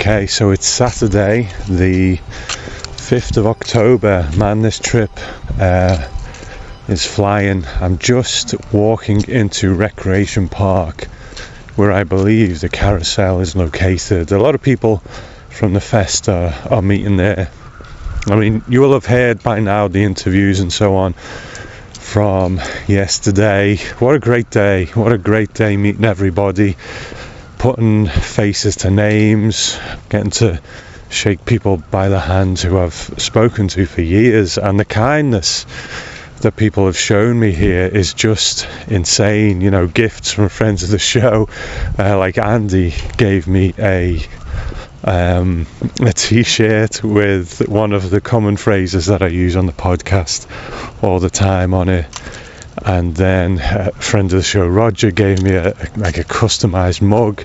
Okay, so it's Saturday, the 5th of October. Man, this trip is flying. I'm just walking into Recreation Park, where I believe the carousel is located. A lot of people from the fest are meeting there. I mean, you will have heard by now the interviews and so on from yesterday. What a great day. What a great day meeting everybody, putting faces to names, getting to shake people by the hand who I've spoken to for years, and the kindness that people have shown me here is just insane. You know, gifts from friends of the show, like Andy gave me a t-shirt with one of the common phrases that I use on the podcast all the time on it. And then a friend of the show, Roger, gave me a customized mug.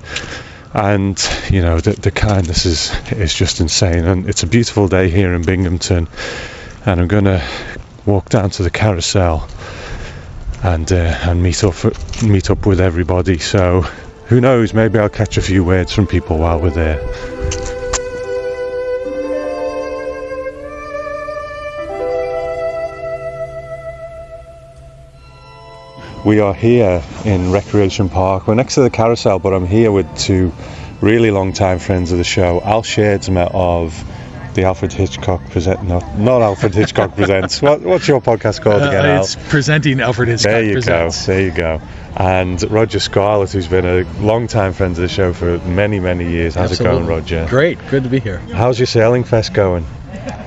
And you know, the kindness is just insane. And it's a beautiful day here in Binghamton, and I'm gonna walk down to the carousel and meet up with everybody. So who knows, maybe I'll catch a few words from people while we're there. We are here in Recreation Park. We're next to the carousel, but I'm here with two really long-time friends of the show. Al Sherdsma of the Alfred Hitchcock not Alfred Hitchcock Presents. What's your podcast called again, Al? It's Presenting Alfred Hitchcock Presents. There you go. And Roger Scarlett, who's been a long-time friend of the show for many, many years. How's Absolutely. it going, Roger? Great. Good to be here. How's your SerlingFest going?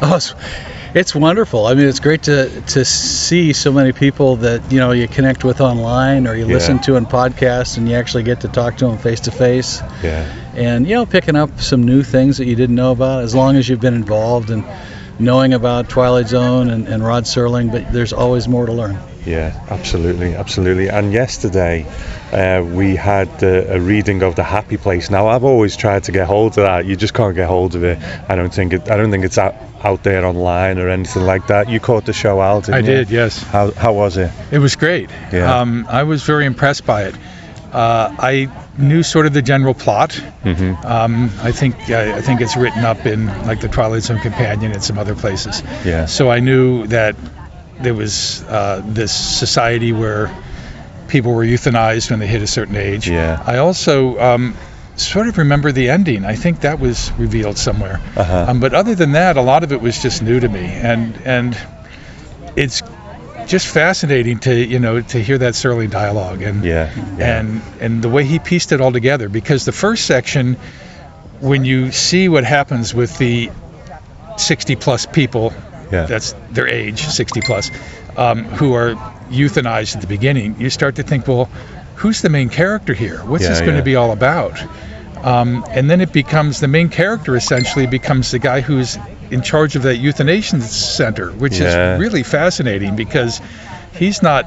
Oh, it's wonderful. I mean, it's great to see so many people that, you know, you connect with online or you listen to in podcasts, and you actually get to talk to them face to face. Yeah. And, you know, picking up some new things that you didn't know about, as long as you've been involved and knowing about Twilight Zone and Rod Serling, but there's always more to learn. Yeah, absolutely. And yesterday we had a reading of The Happy Place. Now, I've always tried to get hold of that. You just can't get hold of it. I don't think it's out there online or anything like that. You caught the show, Al, didn't you? I did, yes. How was it? It was great. Yeah. I was very impressed by it. I knew sort of the general plot. Mm-hmm. I think it's written up in like the Twilight Zone Companion and some other places. Yeah. So I knew that there was this society where people were euthanized when they hit a certain age. Yeah. I also sort of remember the ending. I think that was revealed somewhere. Uh-huh. But other than that, a lot of it was just new to me, and it's just fascinating to hear that Serling dialogue and the way he pieced it all together. Because the first section, when you see what happens with the 60 plus people, that's their age, 60 plus, who are euthanized at the beginning, you start to think, well, who's the main character here? What's this going to be all about? And then it becomes, the main character essentially becomes the guy who's in charge of that euthanasia center, which is really fascinating, because he's not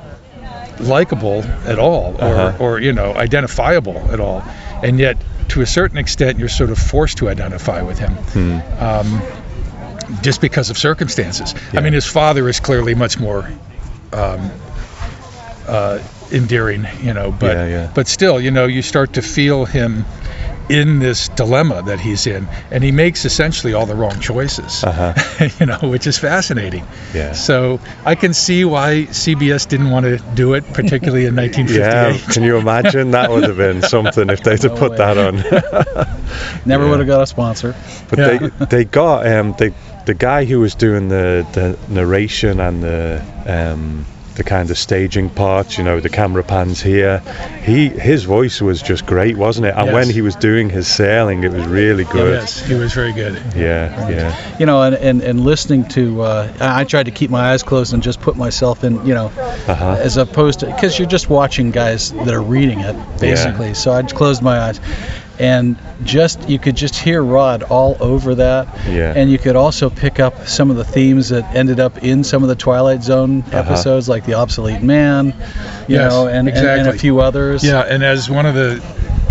likable at all or identifiable at all. And yet, to a certain extent, you're sort of forced to identify with him. Just because of circumstances. I mean, his father is clearly much more endearing, but still, you start to feel him in this dilemma that he's in, and he makes essentially all the wrong choices, which is fascinating. Yeah. So I can see why CBS didn't want to do it, particularly in 1958. Yeah, can you imagine? That would have been something if they'd have put that on. Never would have got a sponsor. But they got the guy who was doing the narration and the kind of staging parts, the camera pans here, his voice was just great, wasn't it? And when he was doing his Serling, it was really good. Yes, he was very good. Yeah. And listening to, I tried to keep my eyes closed and just put myself in, as opposed to, because you're just watching guys that are reading it, basically. Yeah. So I closed my eyes. And you could just hear Rod all over that. Yeah. And you could also pick up some of the themes that ended up in some of the Twilight Zone episodes, like the obsolete man, and a few others. Yeah, and as one of the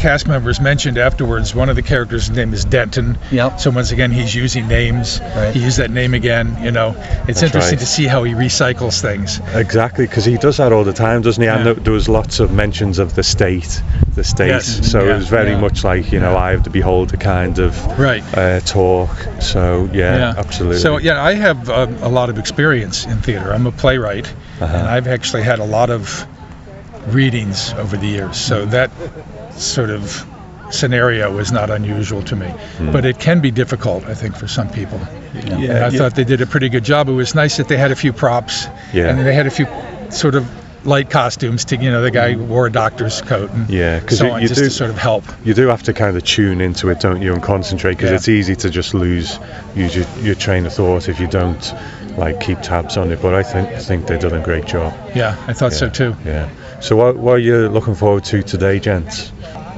cast members mentioned afterwards, one of the characters' name is Denton. Yep. So once again, he's using names. Right. He used that name again. It's That's interesting right. to see how he recycles things. Exactly, because he does that all the time, doesn't he? Yeah. And there was lots of mentions of the state. Yes. So Yeah. it was very much like, Eye of the Beholder kind of Right. talk. So absolutely. So I have a lot of experience in theater. I'm a playwright, Uh-huh. and I've actually had a lot of readings over the years. So that sort of scenario is not unusual to me, but it can be difficult, I think, for some people. And I thought they did a pretty good job. It was nice that they had a few props, and they had a few sort of light costumes to, the guy wore a doctor's coat and so on, just to sort of help. You do have to kind of tune into it, don't you, and concentrate, because it's easy to just lose your train of thought if you don't keep tabs on it. But I think they've done a great job. Yeah, I thought so too. Yeah. So what are you looking forward to today, gents?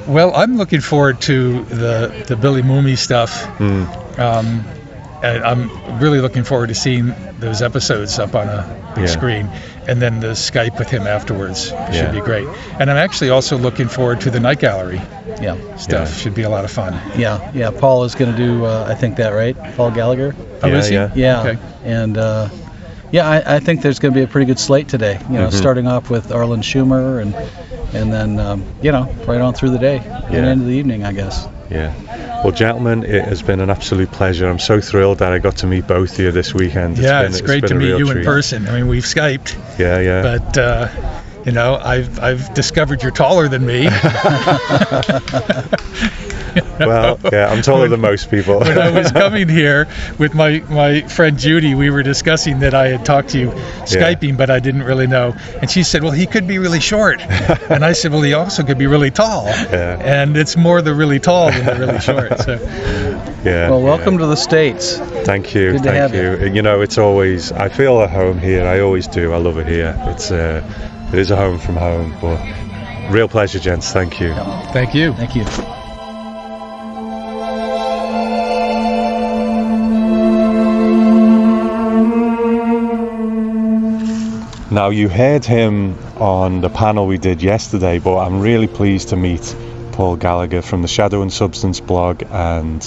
Well, I'm looking forward to the Billy Mooney stuff. And I'm really looking forward to seeing those episodes up on a big screen, and then the Skype with him afterwards should be great. And I'm actually also looking forward to the Night Gallery stuff. Should be a lot of fun. Yeah. Paul is going to do, I think that, right? Paul Gallagher? Oh, is he? Yeah. Okay. And I think there's going to be a pretty good slate today. Starting off with Arlen Schumer and then right on through the day and into the evening, I guess. Yeah. Well, gentlemen, it has been an absolute pleasure. I'm so thrilled that I got to meet both of you this weekend. It's great to meet you treat. in person. I mean, we've Skyped. Yeah. But I've discovered you're taller than me. Well, I'm taller than most people. When I was coming here with my friend Judy, we were discussing that I had talked to you Skyping, but I didn't really know. And she said, well, he could be really short. And I said, well, he also could be really tall. Yeah. And it's more the really tall than the really short. So. Well, welcome to the States. Thank you. Good to have you. It's always, I feel at home here. I always do. I love it here. It is a home from home. But real pleasure, gents. Thank you. Thank you. Thank you. Now, you heard him on the panel we did yesterday, but I'm really pleased to meet Paul Gallagher from the Shadow and Substance blog and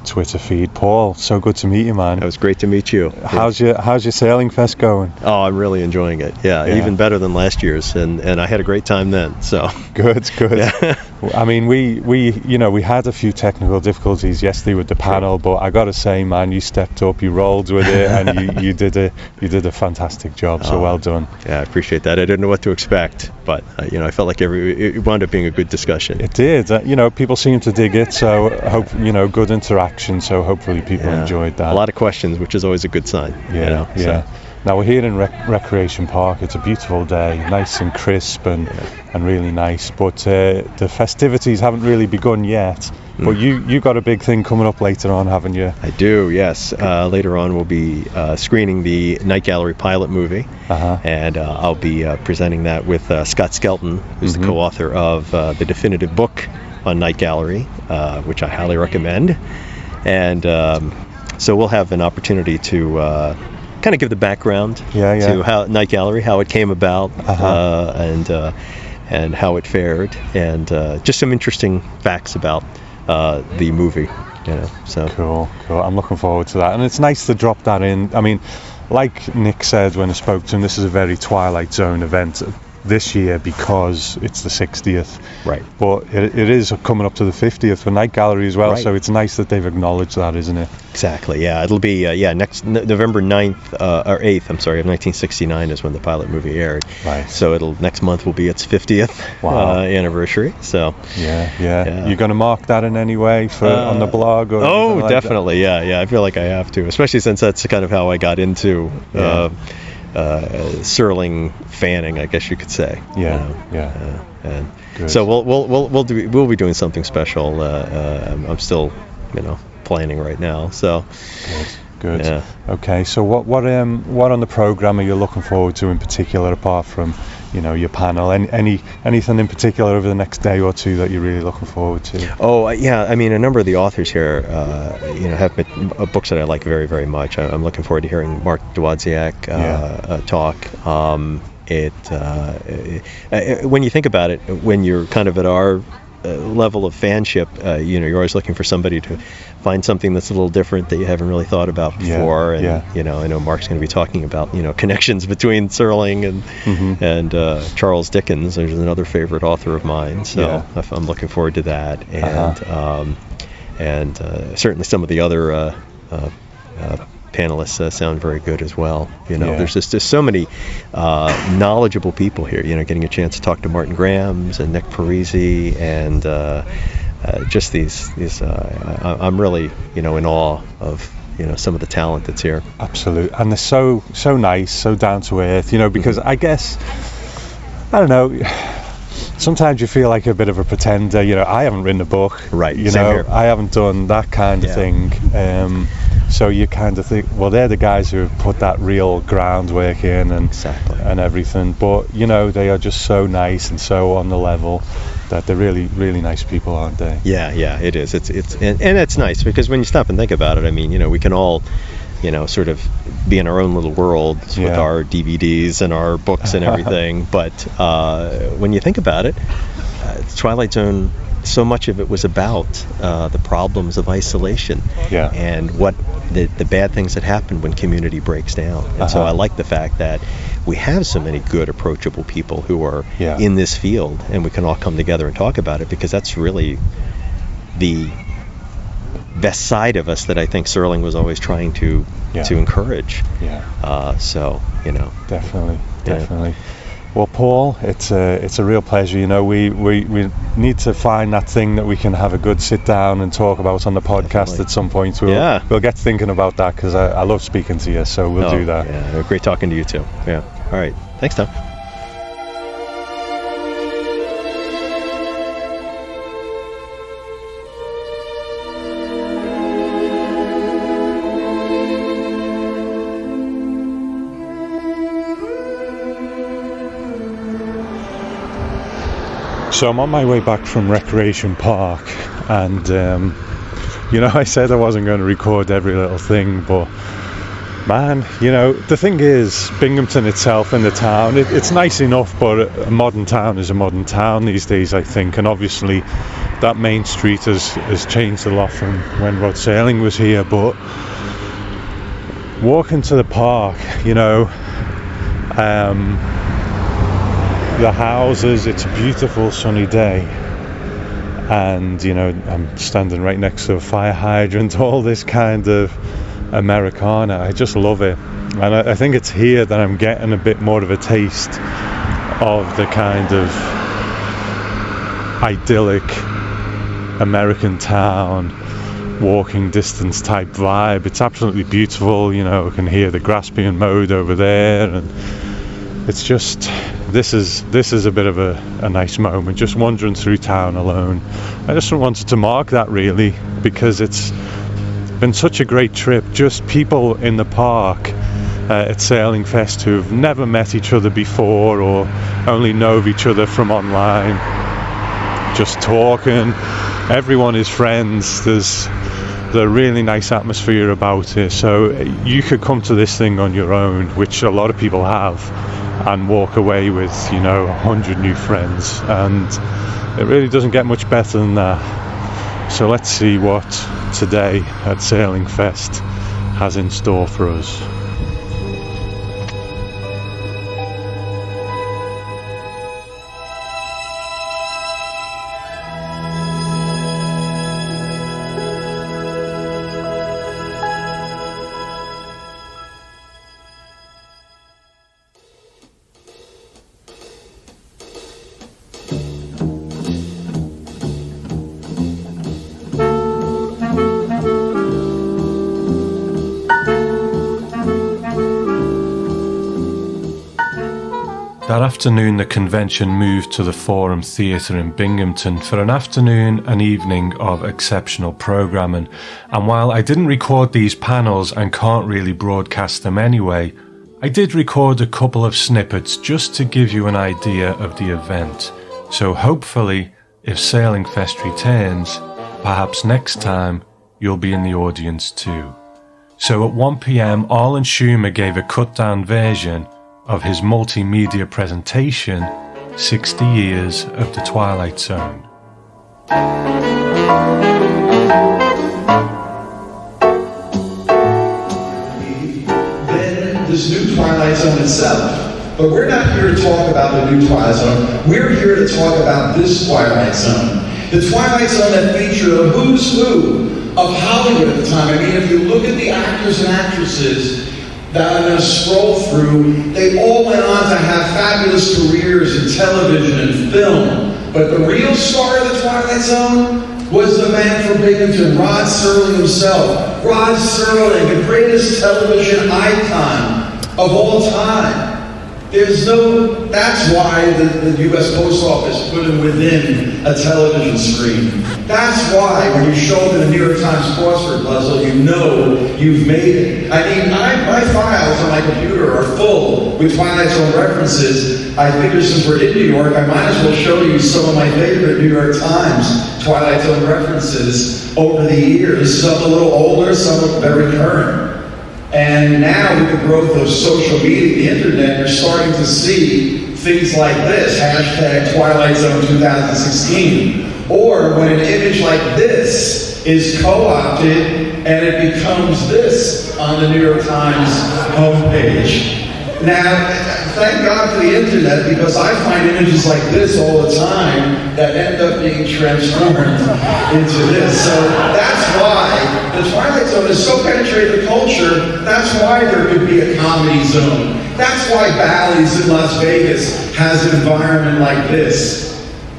Twitter feed. Paul, so good to meet you, man. It was great to meet you. How's your SerlingFest going? Oh, I'm really enjoying it. Yeah, even better than last year's, and I had a great time then. So good. Yeah. I mean, we had a few technical difficulties yesterday with the panel, but I got to say, man, you stepped up, you rolled with it, and you did a fantastic job. So well done. Yeah, I appreciate that. I didn't know what to expect, but I felt like it wound up being a good discussion. It did. People seem to dig it, so good interaction. So hopefully people enjoyed that. A lot of questions, which is always a good sign. So. Now we're here in Recreation Park. It's a beautiful day, nice and crisp and really nice. But the festivities haven't really begun yet. But you got a big thing coming up later on, haven't you? I do, yes. Later on we'll be screening the Night Gallery pilot movie. And I'll be presenting that with Scott Skelton, who's the co-author of the definitive book on Night Gallery, which I highly recommend. And so we'll have an opportunity to kind of give the background to how Night Gallery, how it came about, and how it fared, and just some interesting facts about the movie. So cool. I'm looking forward to that, and it's nice to drop that in. I mean, like Nick said when I spoke to him, this is a very Twilight Zone event this year because it's the 60th. Right. But it is coming up to the 50th for Night Gallery as well, right. So it's nice that they've acknowledged that, isn't it? Exactly, yeah. It'll be, next November 9th, or 8th, of 1969 is when the pilot movie aired. Right. So next month will be its 50th anniversary, so. Yeah. You're going to mark that in any way on the blog? Or definitely, yeah. I feel like I have to, especially since that's kind of how I got into Serling fanning, I guess you could say. And good. So we'll be doing something special. I'm still, planning right now. So good. Yeah. Okay. So what on the program are you looking forward to in particular, apart from your panel? Anything in particular over the next day or two that you're really looking forward to? Oh yeah, I mean a number of the authors here, have books that I like very, very much. I'm looking forward to hearing Mark Dwodziak talk. When you think about it, when you're kind of at our level of fanship, you're always looking for somebody to find something that's a little different that you haven't really thought about before. I know Mark's going to be talking about connections between Serling and Charles Dickens. There's another favorite author of mine, so I'm looking forward to that. And certainly some of the other panelists sound very good as well. There's just so many knowledgeable people here. Getting a chance to talk to Martin Grahams and Nick Parisi and just these. I'm really in awe of some of the talent that's here. Absolutely, and they're so nice, so down to earth. Because I guess I don't know. Sometimes you feel like a bit of a pretender. I haven't written a book. Right. Same here. I haven't done that kind of thing. So you kind of think, well, they're the guys who have put that real groundwork in and everything. But they are just so nice and so on the level that they're really, really nice people, aren't they? Yeah, it is. It's it's nice because when you stop and think about it, I mean, we can all, sort of be in our own little worlds with our DVDs and our books and everything. But when you think about it, Twilight Zone, so much of it was about the problems of isolation and what the bad things that happen when community breaks down. And so I like the fact that we have so many good, approachable people who are in this field, and we can all come together and talk about it, because that's really the best side of us that I think Serling was always trying to encourage. Definitely. Well, Paul, it's a real pleasure. We need to find that thing that we can have a good sit down and talk about on the podcast at some point. We'll get thinking about that, because I love speaking to you, so we'll do that. Yeah, great talking to you too. Yeah. All right. Thanks, Tom. So I'm on my way back from Recreation Park, and I said I wasn't going to record every little thing, but man, the thing is, Binghamton itself and the town, it's nice enough, but a modern town is a modern town these days, I think. And obviously that main street has changed a lot from when Rod Serling was here. But walking to the park, the houses, it's a beautiful sunny day, and I'm standing right next to a fire hydrant, all this kind of Americana. I just love it, and I think it's here that I'm getting a bit more of a taste of the kind of idyllic American town, walking distance type vibe. It's absolutely beautiful. I can hear the grass being mowed over there, and it's just, this is a bit of a nice moment, just wandering through town alone. I just wanted to mark that, really, because it's been such a great trip. Just people in the park at SerlingFest who've never met each other before, or only know of each other from online, just talking. Everyone is friends. There's the really nice atmosphere about it. So you could come to this thing on your own, which a lot of people have, and walk away with 100 new friends, and it really doesn't get much better than that. So let's see what today at SerlingFest has in store for us. That afternoon, the convention moved to the Forum Theatre in Binghamton for an afternoon and evening of exceptional programming. And while I didn't record these panels and can't really broadcast them anyway, I did record a couple of snippets just to give you an idea of the event. So hopefully, if SerlingFest returns, perhaps next time you'll be in the audience too. So at 1 p.m, Arlen Schumer gave a cut-down version of his multimedia presentation, 60 Years of the Twilight Zone. Than this new Twilight Zone itself. But we're not here to talk about the new Twilight Zone. We're here to talk about this Twilight Zone. The Twilight Zone that featured a who's who of Hollywood at the time. I mean, if you look at the actors and actresses that I'm going to scroll through, they all went on to have fabulous careers in television and film. But the real star of the Twilight Zone was the man from Binghamton, Rod Serling himself. Rod Serling, the greatest television icon of all time. That's why the U.S. Post Office put him within a television screen. That's why when you show up in the New York Times crossword puzzle, you know you've made it. I mean, my files on my computer are full with Twilight Zone references. I figure since we're in New York, I might as well show you some of my favorite New York Times Twilight Zone references over the years. Some a little older, some very current. And now with the growth of social media, the internet, you're starting to see things like this, hashtag Twilight Zone 2016. Or when an image like this is co-opted and it becomes this on the New York Times homepage. Now, thank God for the internet, because I find images like this all the time that end up being transformed into this. So that's why the Twilight Zone has so penetrated the culture. That's why there could be a comedy zone. That's why Bally's in Las Vegas has an environment like this.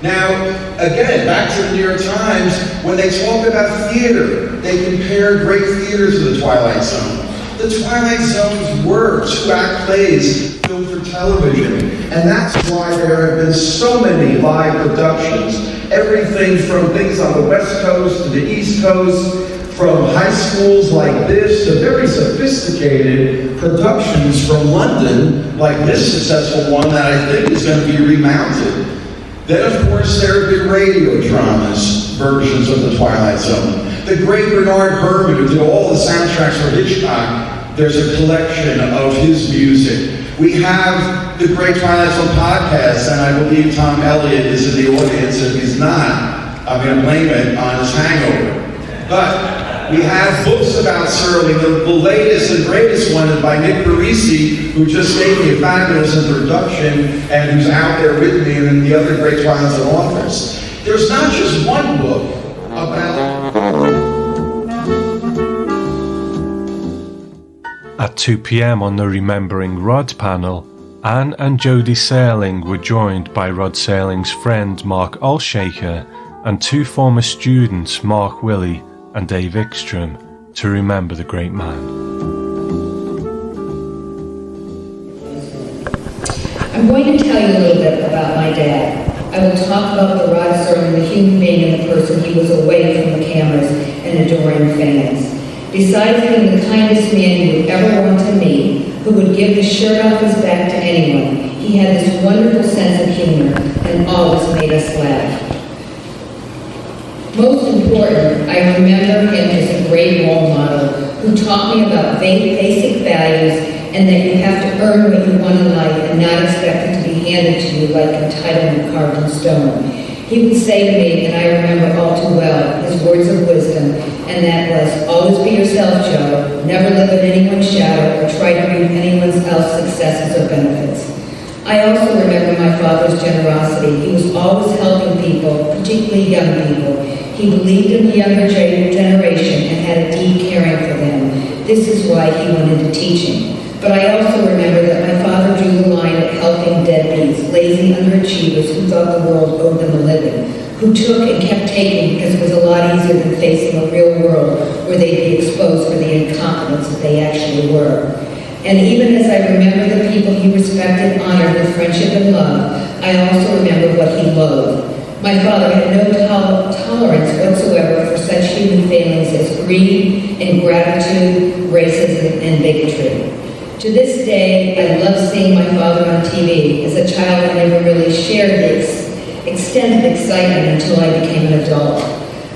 Now, again, back to the New York Times, when they talk about theater, they compare great theater to the Twilight Zone. The Twilight Zone's were two-act plays filmed for television, and that's why there have been so many live productions. Everything from things on the West Coast to the East Coast, from high schools like this to very sophisticated productions from London, like this successful one that I think is going to be remounted. Then, of course, there have been radio dramas, versions of the Twilight Zone. The great Bernard Herrmann, who did all the soundtracks for Hitchcock, there's a collection of his music. We have the Great Twilight Zone podcast, and I believe Tom Elliott is in the audience. If he's not, I'm going to blame it on his hangover. But we have books about Serling. The latest and greatest one is by Nick Parisi, who just gave me a fabulous introduction and who's out there with me and the other Great Twilight Zone authors. There's not just one book about... At 2 p.m. on the Remembering Rod panel, Anne and Jodie Serling were joined by Rod Serling's friend Mark Olshaker and two former students, Mark Willey and Dave Ekstrom, to remember the great man. I'm going to tell you a little bit about my dad. I will talk about the Rod Serling, the human being and the person he was away from the cameras and adoring fans. Besides being the kindest man you would ever want to meet, who would give his shirt off his back to anyone, he had this wonderful sense of humor and always made us laugh. Most important, I remember him as a great role model who taught me about basic values and that you have to earn what you want in life and not expect it to be handed to you like entitlement carved in stone. He would say to me, and I remember all too well, his words of wisdom, and that was, always be yourself, Joe. Never live in anyone's shadow or try to reap anyone else's successes or benefits. I also remember my father's generosity. He was always helping people, particularly young people. He believed in the younger generation and had a deep caring for them. This is why he went into teaching. But I also remember that my father drew the line at helping deadbeats, lazy underachievers who thought the world owed them a living, who took and kept taking because it was a lot easier than facing a real world where they'd be exposed for the incompetence that they actually were. And even as I remember the people he respected, honored with friendship and love, I also remember what he loathed. My father had no tolerance whatsoever for such human failings as greed, ingratitude, racism, and bigotry. To this day, I love seeing my father on TV. As a child, I never really shared the extent of excitement until I became an adult.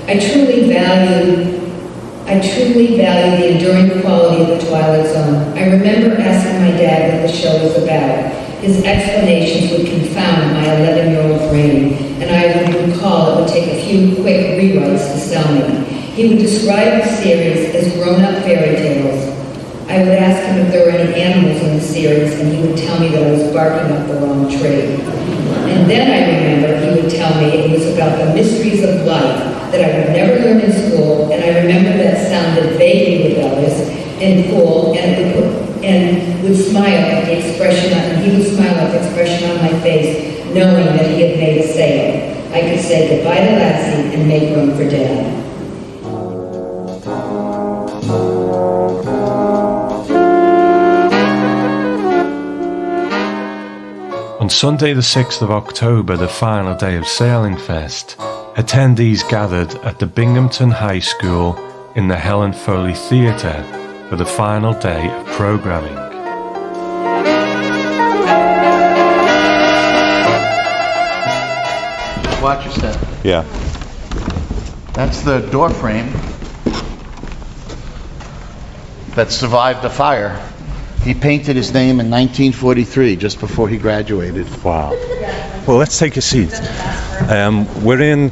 I truly value the enduring quality of the Twilight Zone. I remember asking my dad what the show was about. His explanations would confound my 11-year-old brain, and I would recall it would take a few quick rewrites to sell me. He would describe the series as grown-up fairy tales. I would ask him if there were any animals in the series, and he would tell me that I was barking up the wrong tree. And then I remember he would tell me it was about the mysteries of life that I would never learn in school, and I remember that sounded vaguely rebellious and cool, and would smile at the expression on, he would smile at the expression on my face, knowing that he had made a sale. I could say goodbye to Lassie and make room for Dad. On Sunday the 6th of October, the final day of SerlingFest, attendees gathered at the Binghamton High School in the Helen Foley Theatre for the final day of programming. Watch your step. Yeah. That's the door frame that survived the fire. He painted his name in 1943, just before he graduated. Wow. Well, let's take a seat. We're in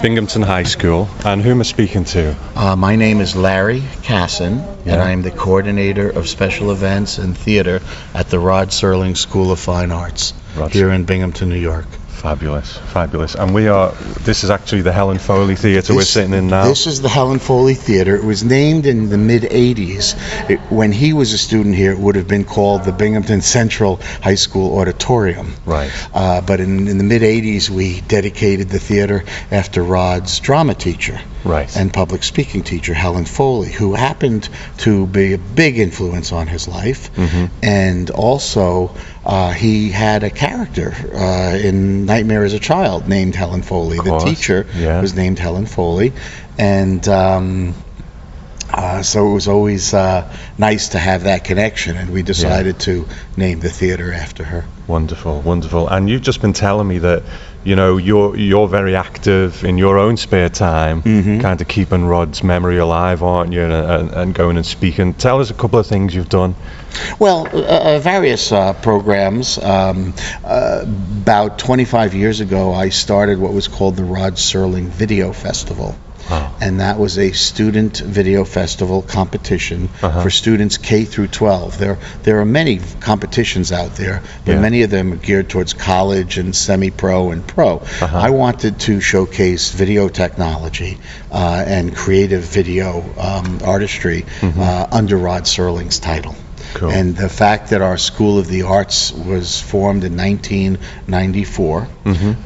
Binghamton High School, and who am I speaking to? My name is Larry Casson, and I am the coordinator of special events and theater at the Rod Serling School of Fine Arts here in Binghamton, New York. Fabulous, fabulous. And this is actually the Helen Foley Theatre we're sitting in now. This is the Helen Foley Theatre. It was named in the mid-'80s. When he was a student here, it would have been called the Binghamton Central High School Auditorium. Right. But in the mid-'80s, we dedicated the theatre after Rod's drama teacher. Right. And public speaking teacher, Helen Foley, who happened to be a big influence on his life. Mm-hmm. And also, he had a character in Nightmare as a Child named Helen Foley. The teacher was named Helen Foley. And so it was always nice to have that connection, and we decided to name the theater after her. Wonderful, wonderful. And you've just been telling me that, you know, you're very active in your own spare time, kind of keeping Rod's memory alive, aren't you, and going and speaking. Tell us a couple of things you've done. Well, various programs. About 25 years ago, I started what was called the Rod Serling Video Festival. Oh. And that was a student video festival competition for students K through 12. There are many competitions out there, but many of them are geared towards college and semi-pro and pro. I wanted to showcase video technology and creative video artistry under Rod Serling's title. Cool. And the fact that our School of the Arts was formed in 1994,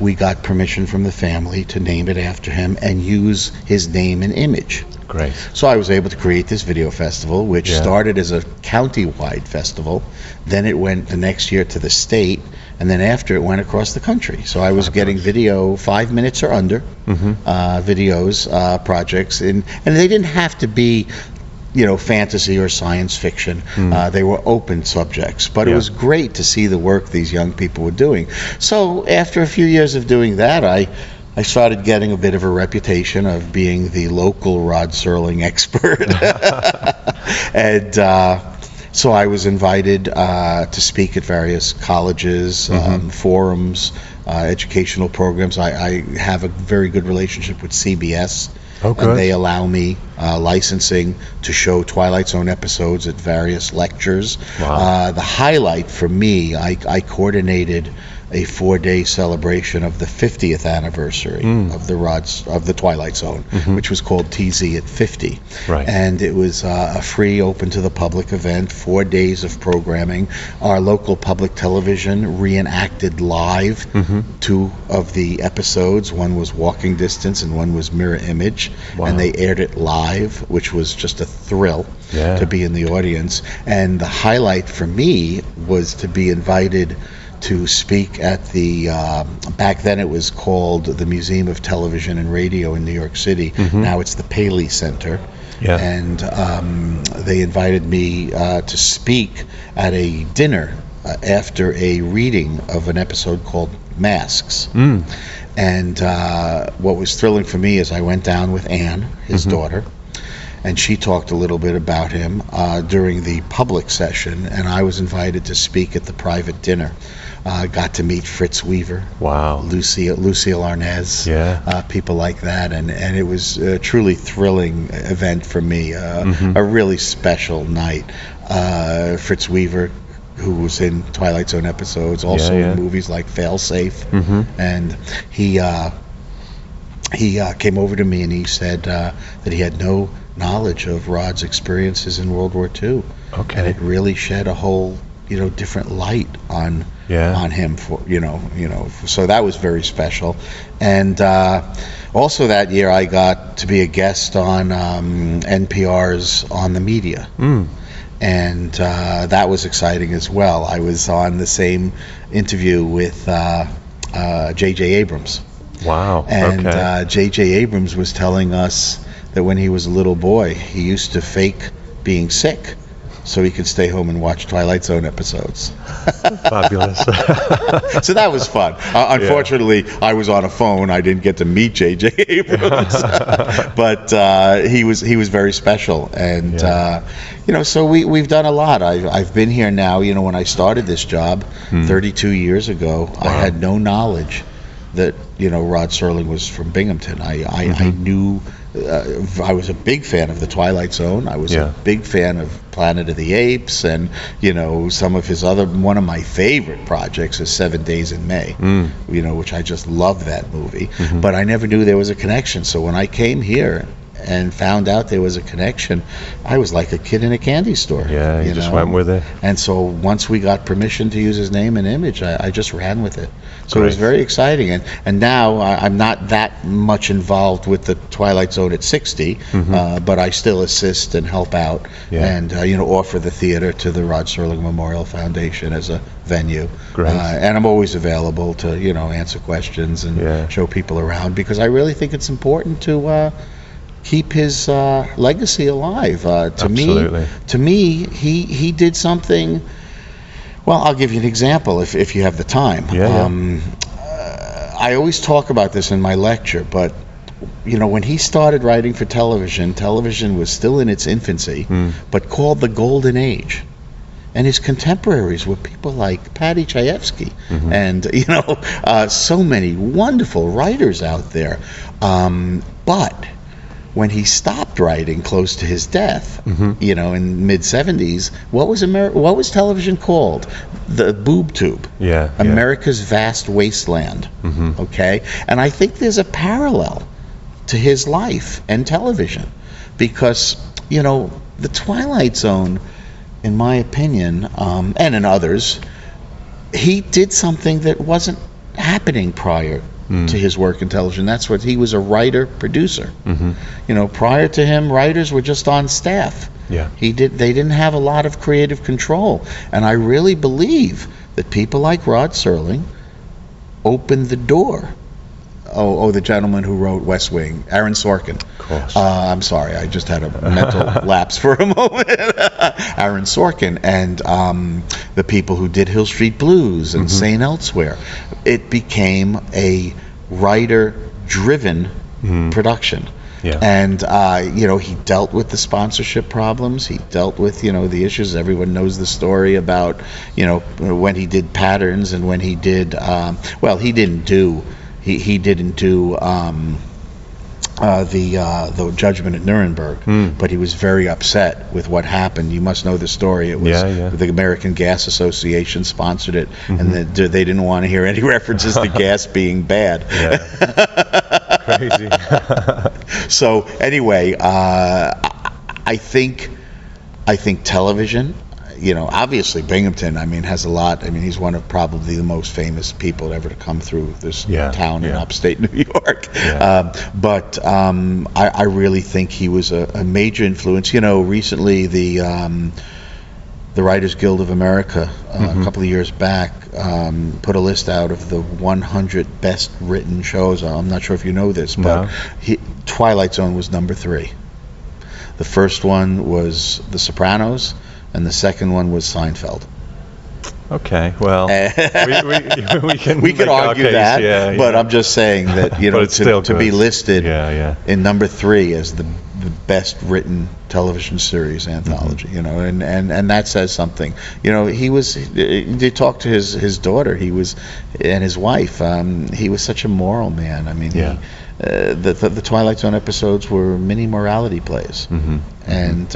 we got permission from the family to name it after him and use his name and image. Great. So I was able to create this video festival, which started as a county-wide festival. Then it went the next year to the state, and then after it went across the country. So I was getting video 5 minutes or under videos, projects, and they didn't have to be, you know, fantasy or science fiction. They were open subjects, but it was great to see the work these young people were doing. So after a few years of doing that, I started getting a bit of a reputation of being the local Rod Serling expert. And so I was invited to speak at various colleges, forums, educational programs. I have a very good relationship with CBS. And they allow me licensing to show Twilight Zone episodes at various lectures. Wow. The highlight for me, I coordinated a 4-day celebration of the 50th anniversary of the Twilight Zone, which was called TZ at 50. Right. And it was a free, open to the public event, 4 days of programming. Our local public television reenacted live 2 of the episodes. One was Walking Distance and one was Mirror Image. Wow. And they aired it live, which was just a thrill to be in the audience. And the highlight for me was to be invited to speak at the, back then it was called the Museum of Television and Radio in New York City. Now it's the Paley Center. Yeah. And they invited me to speak at a dinner after a reading of an episode called Masks. And what was thrilling for me is I went down with Anne, his daughter, and she talked a little bit about him during the public session, and I was invited to speak at the private dinner. Got to meet Fritz Weaver. Wow. Lucille Arnaz. Yeah. People like that, and it was a truly thrilling event for me. A really special night. Fritz Weaver, who was in Twilight Zone episodes, also in movies like Failsafe, and he came over to me and he said that he had no knowledge of Rod's experiences in World War II. Okay. And it really shed a whole, different light on him, for so that was very special. And also that year I got to be a guest on NPR's On the Media. And that was exciting as well. I was on the same interview with J.J. Abrams. Wow. And Okay. J.J. Abrams was telling us that when he was a little boy, he used to fake being sick so he could stay home and watch Twilight Zone episodes. Fabulous. So that was fun. Unfortunately, I was on a phone. I didn't get to meet J.J. Abrams, but he was very special. And so we've done a lot. I've been here now. When I started this job 32 years ago, I had no knowledge that Rod Serling was from Binghamton. I knew. I was a big fan of the Twilight Zone. I was a big fan of Planet of the Apes, and some of his other. One of my favorite projects is 7 Days in May, which I just love that movie. But I never knew there was a connection. So when I came here and found out there was a connection, I was like a kid in a candy store. Yeah, you just went with it. And so once we got permission to use his name and image, I just ran with it. So Great. it was very exciting. And now I'm not that much involved with the Twilight Zone at 60, but I still assist and help out and offer the theater to the Rod Serling Memorial Foundation as a venue. Great. And I'm always available to answer questions and show people around, because I really think it's important to keep his legacy alive. To me, he did something. Well, I'll give you an example if you have the time. I always talk about this in my lecture, but when he started writing for television was still in its infancy, but called the Golden Age. And his contemporaries were people like Paddy Chayefsky and so many wonderful writers out there. But when he stopped writing close to his death, in mid-70s, what was television called? The boob tube. America's Vast Wasteland. Okay? And I think there's a parallel to his life and television, because, the Twilight Zone, in my opinion, and in others, he did something that wasn't happening prior to his work in television. That's what he was, a writer-producer. Prior to him, writers were just on staff. They didn't have a lot of creative control. And I really believe that people like Rod Serling opened the door. The gentleman who wrote West Wing, Aaron Sorkin. Of course. I'm sorry, I just had a mental lapse for a moment. Aaron Sorkin and the people who did Hill Street Blues and St. Elsewhere. It became a writer-driven production. And, he dealt with the sponsorship problems. He dealt with, the issues. Everyone knows the story about, when he did Patterns and when he did, he didn't do the Judgment at Nuremberg, but he was very upset with what happened. You must know the story. It was the American Gas Association sponsored it, and they didn't want to hear any references to gas being bad. Crazy. So anyway, I think television. Obviously Binghamton, has a lot. He's one of probably the most famous people ever to come through this town in upstate New York. But I really think he was a major influence. Recently the Writers Guild of America, a couple of years back, put a list out of the 100 best written shows. I'm not sure if you know this, but Twilight Zone was number 3. The first one was The Sopranos, and the second one was Seinfeld. Okay, well, we can argue that, but I'm just saying that to be listed in number 3 as the the best written television series anthology, you know, and that says something. You know, you talk to his daughter, and his wife, he was such a moral man. I mean, the Twilight Zone episodes were mini morality plays. And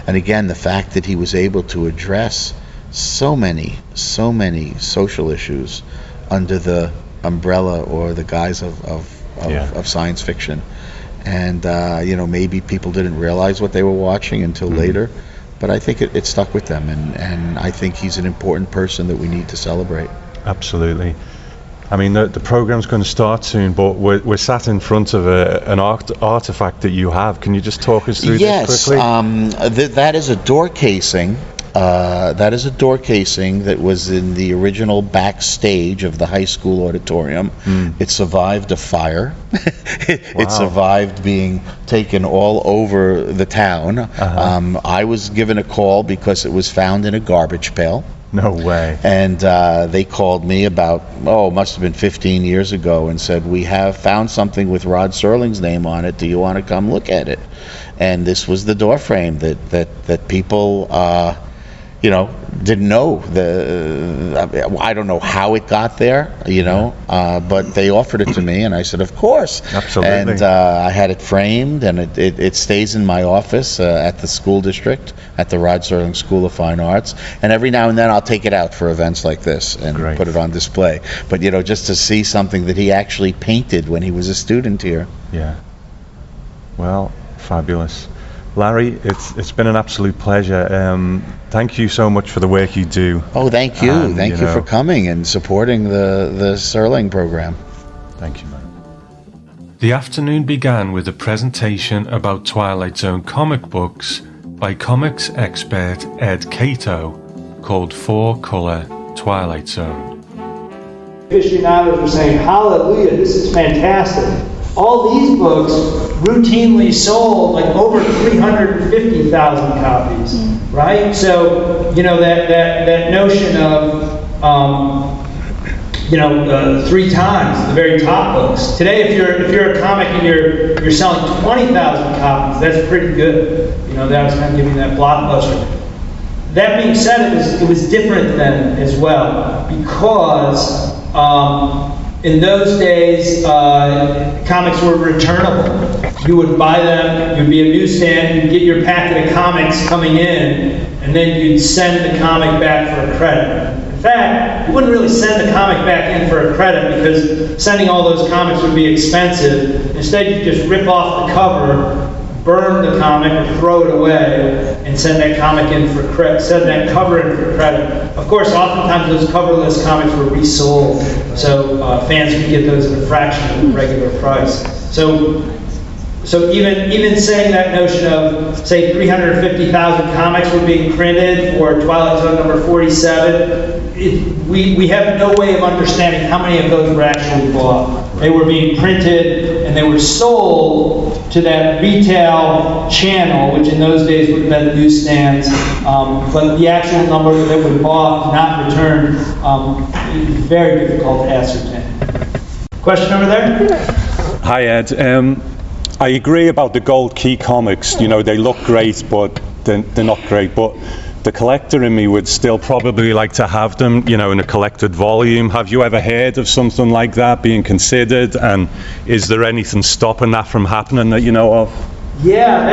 again, the fact that he was able to address so many social issues under the umbrella or the guise of science fiction. And you know, maybe people didn't realize what they were watching until later, but I think it stuck with them, and I think he's an important person that we need to celebrate. Absolutely. I mean, the program's going to start soon, but we're sat in front of an artifact that you have. Can you just talk us through this quickly? Yes, that is a door casing. That is a door casing that was in the original backstage of the high school auditorium. It survived a fire. It survived being taken all over the town. I was given a call because it was found in a garbage pail. No way. And they called me about, must have been 15 years ago, and said, we have found something with Rod Serling's name on it. Do you want to come look at it? And this was the door frame that people you know, didn't know. I don't know how it got there, you know, but they offered it to me, and I said, of course. Absolutely. And I had it framed, and it stays in my office at the school district, at the Rod Serling School of Fine Arts. And every now and then I'll take it out for events like this and put it on display. But, you know, just to see something that he actually painted when he was a student here. Yeah. Well, fabulous. Larry, it's been an absolute pleasure. Thank you so much for the work you do. Oh, thank you. Thank you for coming and supporting the Serling program. Thank you, man. The afternoon began with a presentation about Twilight Zone comic books by comics expert Ed Cato, called 4-Color Twilight Zone. Aficionados were saying, hallelujah, this is fantastic. All these books routinely sold like over 350,000 copies, right? So, you know, that notion of, 3 times the very top books. Today, if you're a comic and you're selling 20,000 copies, that's pretty good. You know, that was kind of giving that blockbuster. That being said, it was different then as well, because in those days, comics were returnable. You would buy them, you'd be a newsstand, you'd get your packet of comics coming in, and then you'd send the comic back for a credit. In fact, you wouldn't really send the comic back in for a credit because sending all those comics would be expensive. Instead, you just rip off the cover, burn the comic, or throw it away, and send that comic in for credit. Send that cover in for credit. Of course, oftentimes those coverless comics were resold, so fans could get those at a fraction of the regular price. So even saying that notion of, say, 350,000 comics were being printed for Twilight Zone number 47, we have no way of understanding how many of those were actually bought. They were being printed and they were sold to that retail channel, which in those days would have been newsstands. But the actual number that were bought, not returned, is very difficult to ascertain. Question over there? Hi, Ed. I agree about the gold key comics. You know, they look great, but they're not great. But the collector in me would still probably like to have them, you know, in a collected volume. Have you ever heard of something like that being considered? And is there anything stopping that from happening that you know of? Yeah,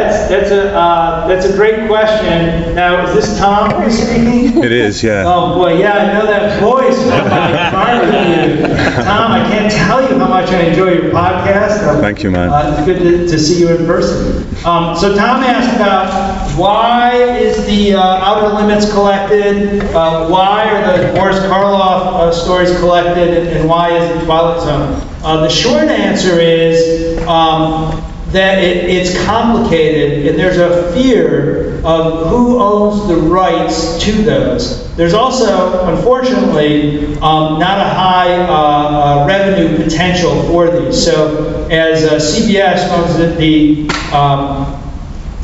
that's a great question. Now, is this Tom speaking? It is, yeah. Oh boy, yeah, I know that voice from my barbecue. Tom, I can't tell you how much I enjoy your podcast. Thank you, man. It's good to see you in person. So Tom asked about why is the Outer Limits collected? Why are the Boris Karloff stories collected? And why is the Twilight Zone? The short answer is that it's complicated, and there's a fear of who owns the rights to those. There's also, unfortunately, not a high revenue potential for these. So, as CBS owns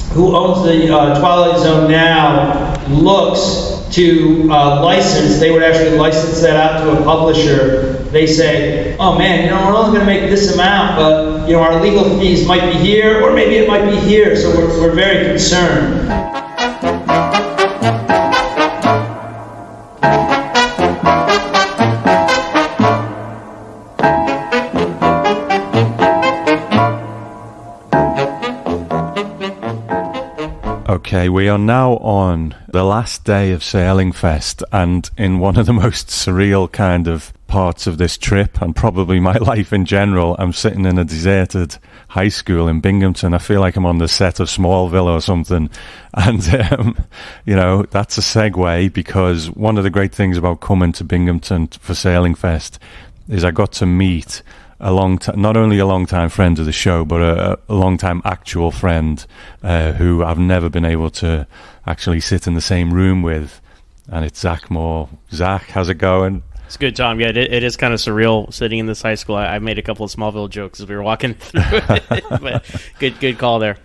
who owns the Twilight Zone now, looks to license, they would actually license that out to a publisher. They say, oh man, you know, we're only going to make this amount, but our legal fees might be here, or maybe it might be here, so we're very concerned. Okay, we are now on the last day of SerlingFest, and in one of the most surreal kind of parts of this trip, and probably my life in general, I'm sitting in a deserted high school in Binghamton. I feel like I'm on the set of Smallville or something. And, that's a segue, because one of the great things about coming to Binghamton for SerlingFest is I got to meet not only a long-time friend of the show, but a long-time actual friend who I've never been able to actually sit in the same room with, and it's Zach Moore. Zach, how's it going? It's good, Tom. Yeah, it is kind of surreal sitting in this high school. I made a couple of Smallville jokes as we were walking through it, but good call there.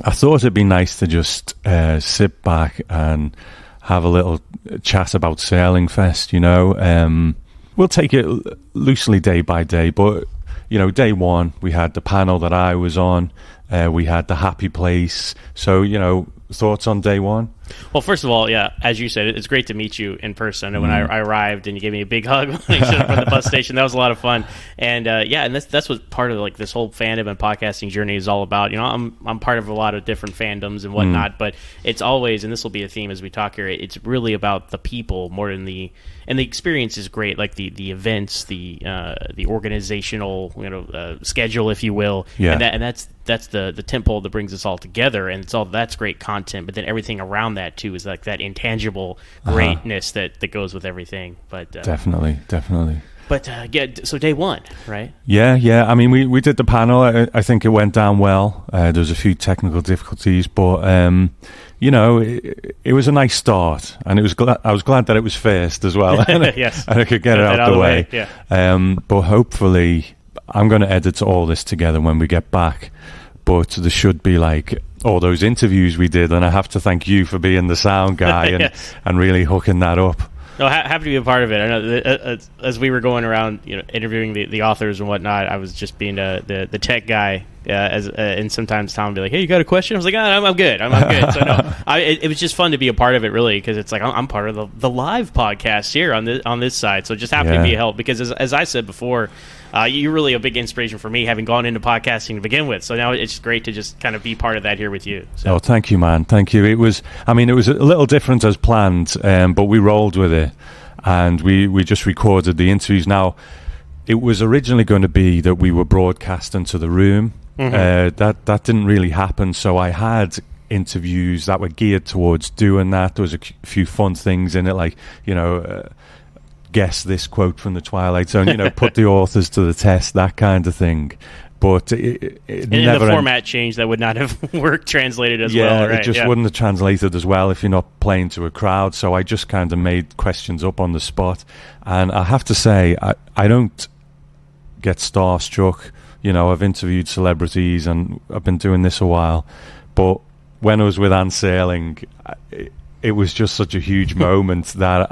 I thought it'd be nice to just sit back and have a little chat about SerlingFest, We'll take it loosely day by day, but, day one, we had the panel that I was on. We had the happy place. So, thoughts on day one? Well, first of all, yeah, as you said, it's great to meet you in person. And when I arrived and you gave me a big hug when I showed up at the bus station, that was a lot of fun. And and that's what part of like this whole fandom and podcasting journey is all about. I'm part of a lot of different fandoms and whatnot, but it's always, and this will be a theme as we talk here, it's really about the people more than the experience is great, like the events, the organizational schedule, if you will. Yeah. And that's the tentpole that brings us all together, and that's great content. But then everything around that too is like that intangible greatness that goes with everything. But definitely. But so day one, right? Yeah. I mean, we did the panel. I think it went down well. There was a few technical difficulties, but it was a nice start, and I was glad that it was first as well. Yes, and I could get it out of the way. Yeah. But hopefully, I'm going to edit all this together when we get back. But there should be like all those interviews we did, and I have to thank you for being the sound guy yes. and really hooking that up. No, happy to be a part of it. I know as we were going around, interviewing the authors and whatnot, I was just being the tech guy. And sometimes Tom would be like, "Hey, you got a question?" I was like, I'm good. I'm good." So no, it was just fun to be a part of it, really, because it's like I'm part of the live podcast here on this side. So just happy to be a help, because as I said before, you're really a big inspiration for me, having gone into podcasting to begin with. So now it's great to just kind of be part of that here with you. So. Oh, thank you, man. Thank you. It was a little different as planned, but we rolled with it, and we just recorded the interviews. Now, it was originally going to be that we were broadcasting to the room. Mm-hmm. That didn't really happen, so I had interviews that were geared towards doing that. There was a few fun things in it, like guess this quote from the Twilight Zone, put the authors to the test, that kind of thing. But it never the format changed, that would not have worked translated as well. Right? It just wouldn't have translated as well if you're not playing to a crowd. So I just kind of made questions up on the spot, and I have to say I don't get starstruck. I've interviewed celebrities and I've been doing this a while, but when I was with Anne Serling, it was just such a huge moment that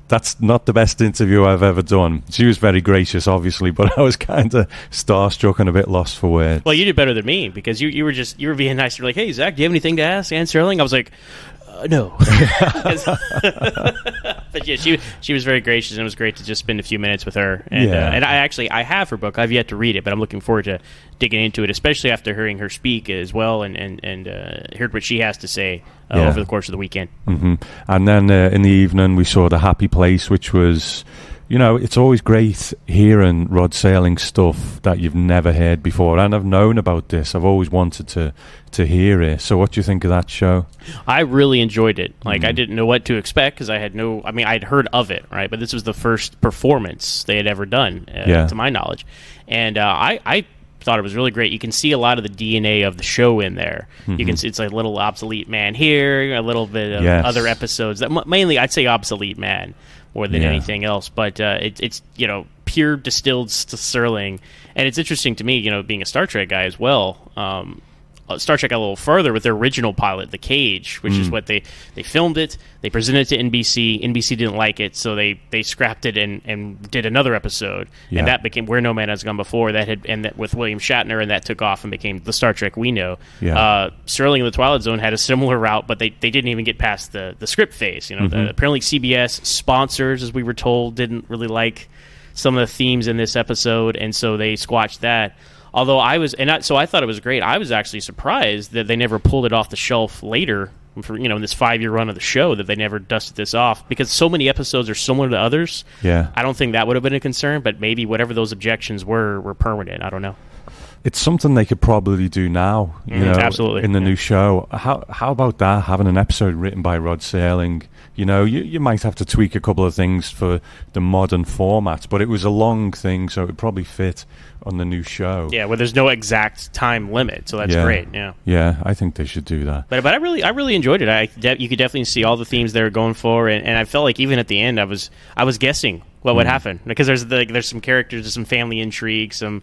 that's not the best interview I've ever done. She was very gracious, obviously, but I was kind of starstruck and a bit lost for words. Well, you did better than me, because you were being nice. You're like, "Hey, Zach, do you have anything to ask Anne Serling?" I was like, no. But yeah, she was very gracious, and it was great to just spend a few minutes with her. And and I have her book. I've yet to read it, but I'm looking forward to digging into it, especially after hearing her speak as well, and heard what she has to say over the course of the weekend. Mm-hmm. And then in the evening, we saw The Happy Place, which was, it's always great hearing Rod Serling stuff that you've never heard before. And I've known about this. I've always wanted to hear it. So what do you think of that show? I really enjoyed it. Like, I didn't know what to expect, because I'd heard of it, right? But this was the first performance they had ever done, to my knowledge. And I thought it was really great. You can see a lot of the DNA of the show in there. Mm-hmm. You can see it's like a little Obsolete Man here, a little bit of other episodes. That mainly, I'd say Obsolete Man more than anything else. But it's pure distilled Serling. And it's interesting to me, being a Star Trek guy as well. Star Trek a little further with their original pilot, The Cage, which is what they filmed it, they presented it to NBC. NBC didn't like it, so they scrapped it and did another episode, and that became Where No Man Has Gone Before. That with William Shatner, and that took off and became the Star Trek we know. Serling and the Twilight Zone had a similar route, but they didn't even get past the script phase. Apparently CBS sponsors, as we were told, didn't really like some of the themes in this episode, and so they squashed that. Although I thought it was great. I was actually surprised that they never pulled it off the shelf later for in this 5-year run of the show, that they never dusted this off, because so many episodes are similar to others. I don't think that would have been a concern, but maybe whatever those objections were permanent. I don't know. It's something they could probably do now, absolutely, in the new show. How about that, having an episode written by Rod Serling? You might have to tweak a couple of things for the modern format, but it was a long thing, so it would probably fit on the new show. Yeah, well, there's no exact time limit, so that's great. Yeah, I think they should do that. But I really enjoyed it. You could definitely see all the themes they were going for, and I felt like even at the end, I was guessing what would happen, because there's some characters, there's some family intrigue, some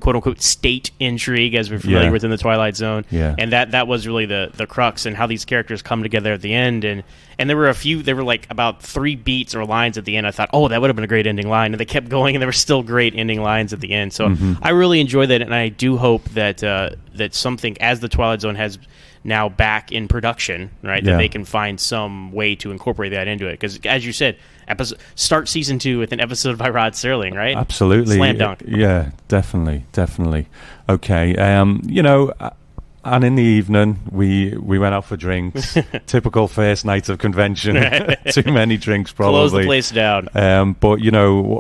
quote unquote state intrigue, as we're familiar with in the Twilight Zone, and that was really the crux, and how these characters come together at the end, and there were like about 3 beats or lines at the end. I thought, oh, that would have been a great ending line, and they kept going, and there were still great ending lines at the end. So I really enjoyed that, and I do hope that that something, as the Twilight Zone has now back in production, right, that they can find some way to incorporate that into it, because as you said, start season 2 with an episode by Rod Serling, right? Absolutely. Slam dunk. Yeah, definitely. Okay, and in the evening we went out for drinks. Typical first night of convention. Too many drinks, probably. Close the place down. But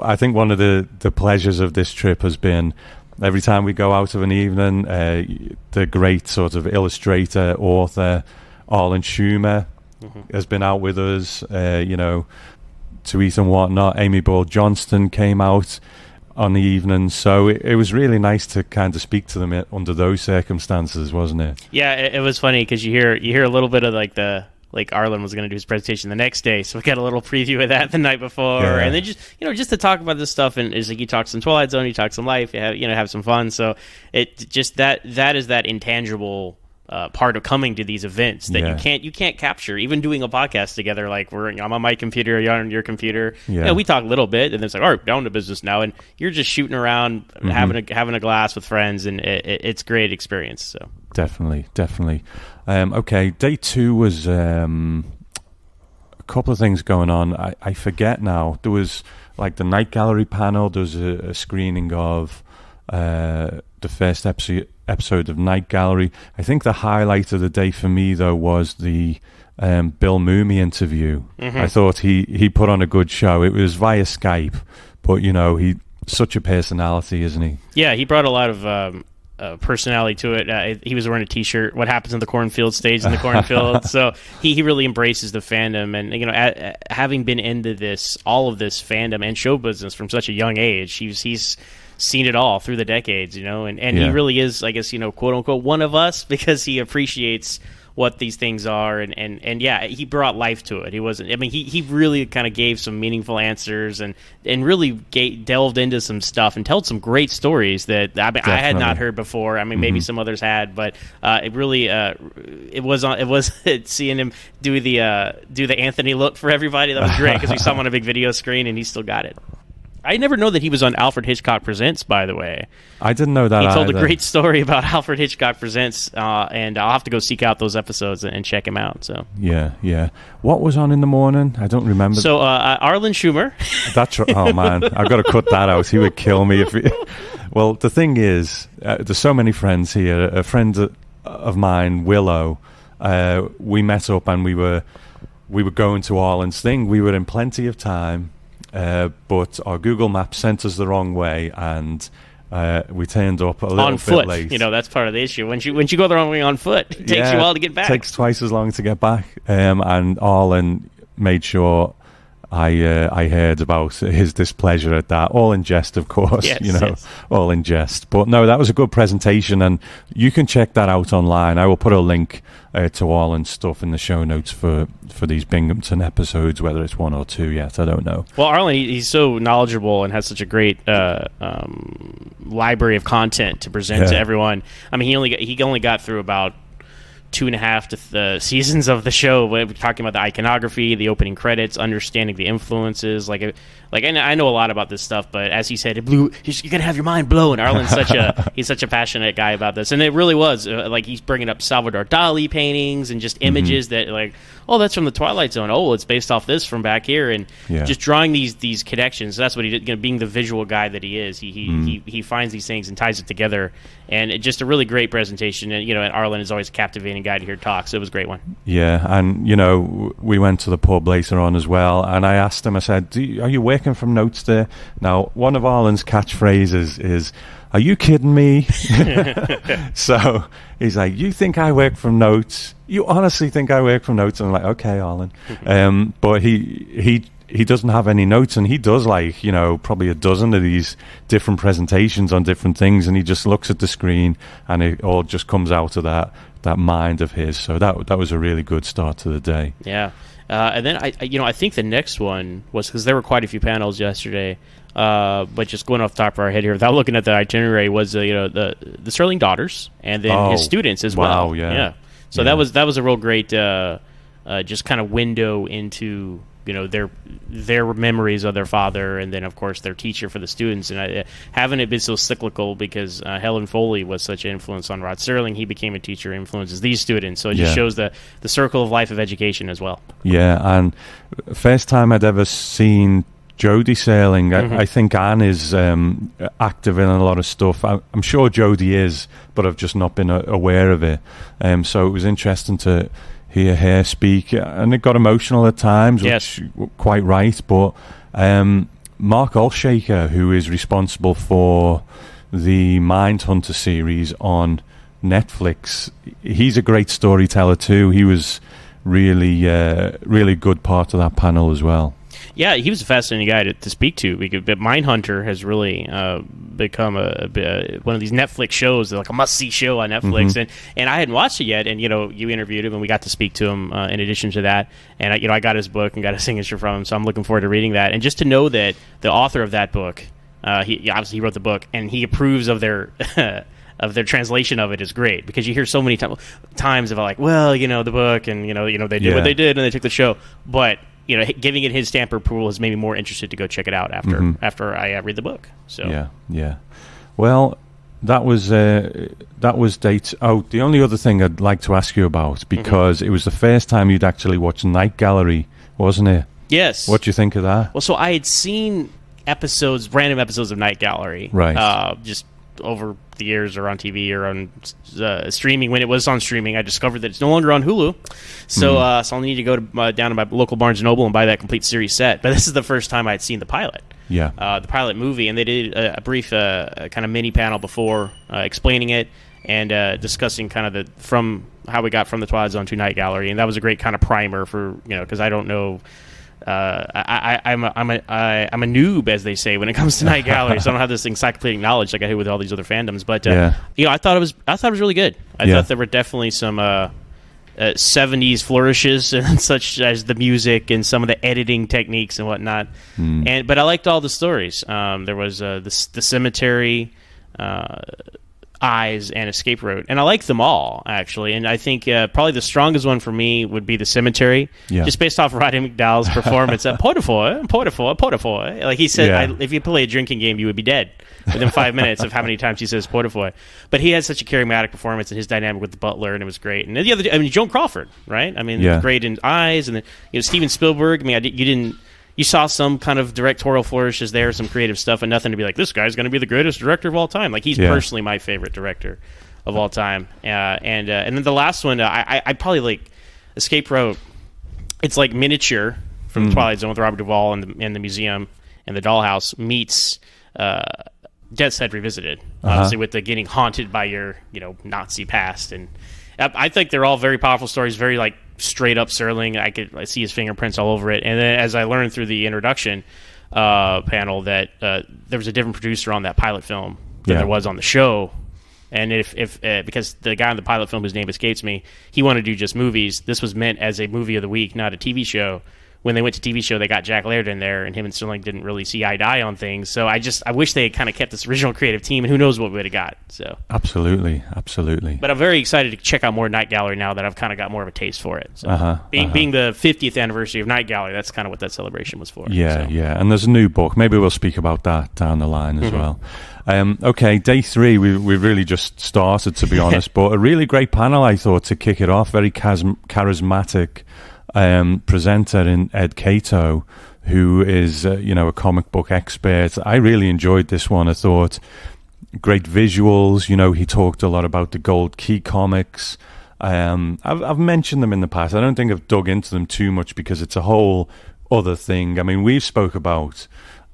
I think one of the pleasures of this trip has been, every time we go out of an evening, the great sort of illustrator, author, Arlen Schumer has been out with us, to eat and whatnot. Amy Ball Johnston came out on the evening, so it was really nice to kind of speak to them under those circumstances, wasn't it? Yeah, it was funny, because you hear a little bit of like Arlen was going to do his presentation the next day, so we got a little preview of that the night before, and then just to talk about this stuff, and it's like he talks some Twilight Zone, he talks some life, have some fun. So it just that is that intangible part of coming to these events that you can't capture, even doing a podcast together. Like I'm on my computer, you're on your computer. We talk a little bit, and then it's like, all right, down to business now, and you're just shooting around, having a glass with friends, and it's a great experience. So definitely. Okay, day 2 was a couple of things going on. I forget now. There was like the night gallery panel. There was a screening of the first episode of Night Gallery. I think the highlight of the day for me, though, was the Bill Mooney interview. I thought he put on a good show. It was via Skype, but he's such a personality, isn't he? Yeah, he brought a lot of personality to it. He was wearing a T-shirt, "What happens in the cornfield stays in the cornfield." So he really embraces the fandom, and having been into all of this fandom and show business from such a young age, he's seen it all through the decades, and he really is, I guess, quote unquote, one of us, because he appreciates what these things are, and yeah, he brought life to it. He wasn't, he really kind of gave some meaningful answers, and really delved into some stuff and told some great stories that I had not heard before. Maybe some others had, but it really it was seeing him do the Anthony look for everybody. That was great, because we saw him on a big video screen, and he still got it. I never know that he was on Alfred Hitchcock Presents, by the way. I didn't know that. He told a great story about Alfred Hitchcock Presents, and I'll have to go seek out those episodes and check him out. So yeah. What was on in the morning? I don't remember. So Arlen Schumer. That's right. Oh man, I've got to cut that out. He would kill me if. Well, the thing is, there's so many friends here. A friend of mine, Willow, we met up and we were going to Arlen's thing. We were in plenty of time. But our Google Maps sent us the wrong way, and we turned up a little on foot. Bit late. That's part of the issue. When you go the wrong way on foot, it takes you a while to get back. It takes twice as long to get back. And Arlen made sure I heard about his displeasure at that, all in jest, of course. Yes. All in jest. But no, that was a good presentation, and you can check that out online. I will put a link to all and stuff in the show notes for these Binghamton episodes, whether it's 1 or 2 yet, I don't know. Well, Arlen, he's so knowledgeable and has such a great library of content to present to everyone. I mean, he only got through about 2.5 seasons of the show. We're talking about the iconography, the opening credits, understanding the influences. I know a lot about this stuff, but as he said, you're gonna have your mind blown. Arlen's he's such a passionate guy about this, and it really was he's bringing up Salvador Dali paintings and just images that that's from the Twilight Zone. Oh, it's based off this from back here, and just drawing these connections. That's what he did. Being the visual guy that he is, he finds these things and ties it together, and just a really great presentation. And and Arlen is always a captivating guy to hear talk, so it was a great one. Yeah, and we went to the pub later on as well, and I asked him, I said, are you working from notes there? Now, one of Arlen's catchphrases is, "Are you kidding me?" So he's like, "You think I work from notes? You honestly think I work from notes?" And I'm like, "Okay, Arlen." But he doesn't have any notes, and he does probably a dozen of these different presentations on different things, and he just looks at the screen and it all just comes out of that mind of his. So that was a really good start to the day. Yeah. And then I think the next one was, because there were quite a few panels yesterday, but just going off the top of our head here without looking at the itinerary, was the Serling daughters and then his students as well. Wow, yeah. So that was a real great just kind of window into their memories of their father, and then of course their teacher for the students, and having it been so cyclical, because Helen Foley was such an influence on Rod Serling. He became a teacher, influences these students, so it just shows the circle of life of education as well. And first time I'd ever seen Jodie Serling. I think Anne is active in a lot of stuff. I'm sure Jodie is, but I've just not been aware of it. So it was interesting to hear her speak, and it got emotional at times, which quite right. But Mark Olshaker, who is responsible for the Mindhunter series on Netflix, he's a great storyteller too. He was really good part of that panel as well. Yeah, he was a fascinating guy to speak to, because Mindhunter has really become one of these Netflix shows, like a must-see show on Netflix, and I hadn't watched it yet, and you interviewed him, and we got to speak to him in addition to that, and I got his book and got a signature from him, so I'm looking forward to reading that, and just to know that the author of that book, he obviously wrote the book, and he approves of their of their translation of it is great, because you hear so many times about the book, and they did what they did and they took the show, but giving it his stamp of approval has made me more interested to go check it out after I read the book. So yeah. Well, that was dates out. The only other thing I'd like to ask you about, because it was the first time you'd actually watched Night Gallery, wasn't it? Yes. What do you think of that? Well, so I had seen random episodes of Night Gallery, right? Just over the years, or on TV or on streaming. When it was on streaming, I discovered that it's no longer on Hulu, so I'll need to go down to my local Barnes & Noble and buy that complete series set. But this is the first time I'd seen the pilot, the pilot movie, and they did a brief kind of mini panel before explaining it and discussing kind of from how we got from the Twilight Zone to Night Gallery, and that was a great kind of primer for because I don't know. I'm a noob, as they say, when it comes to Night Gallery, so I don't have this encyclopedic knowledge like I do with all these other fandoms. But I thought it was really good. I thought there were definitely some 70s flourishes, and such as the music and some of the editing techniques and whatnot. But I liked all the stories. There was the cemetery, Eyes, and Escape Route, and I like them all, actually, and I think probably the strongest one for me would be the cemetery, just based off Roddy McDowell's performance at Portafoy. Like he said, if you play a drinking game, you would be dead within 5 minutes of how many times he says Portafoy. But he had such a charismatic performance, and his dynamic with the butler, and it was great. And the other, Joan Crawford, right? I mean, great in Eyes, and then Steven Spielberg. I mean, you saw some kind of directorial flourishes there, some creative stuff, and nothing to be like, this guy's going to be the greatest director of all time. Like, he's personally my favorite director of all time. And then the last one, I probably like Escape Route. It's like miniature from the Twilight Zone with Robert Duvall and the museum and the dollhouse meets Death's Head Revisited, obviously, with the getting haunted by your Nazi past. And I think they're all very powerful stories, very like straight up Serling. I see his fingerprints all over it. And then as I learned through the introduction panel that there was a different producer on that pilot film than there was on the show. And if because the guy on the pilot film, whose name escapes me, he wanted to do just movies. This was meant as a movie of the week, not a TV show. When they went to TV show, they got Jack Laird in there, and him and Serling didn't really see eye to eye on things. So I wish they had kind of kept this original creative team, and who knows what we would have got. So absolutely. But I'm very excited to check out more Night Gallery now that I've kind of got more of a taste for it. So being the 50th anniversary of Night Gallery, that's kind of what that celebration was for. Yeah, and there's a new book. Maybe we'll speak about that down the line as well. Okay, day 3, we really just started, to be honest, but a really great panel, I thought, to kick it off. Very charismatic presenter in Ed Cato, who is a comic book expert. I really enjoyed this one. I thought great visuals. He talked a lot about the Gold Key comics. I've mentioned them in the past. I don't think I've dug into them too much because it's a whole other thing. I mean, we've spoke about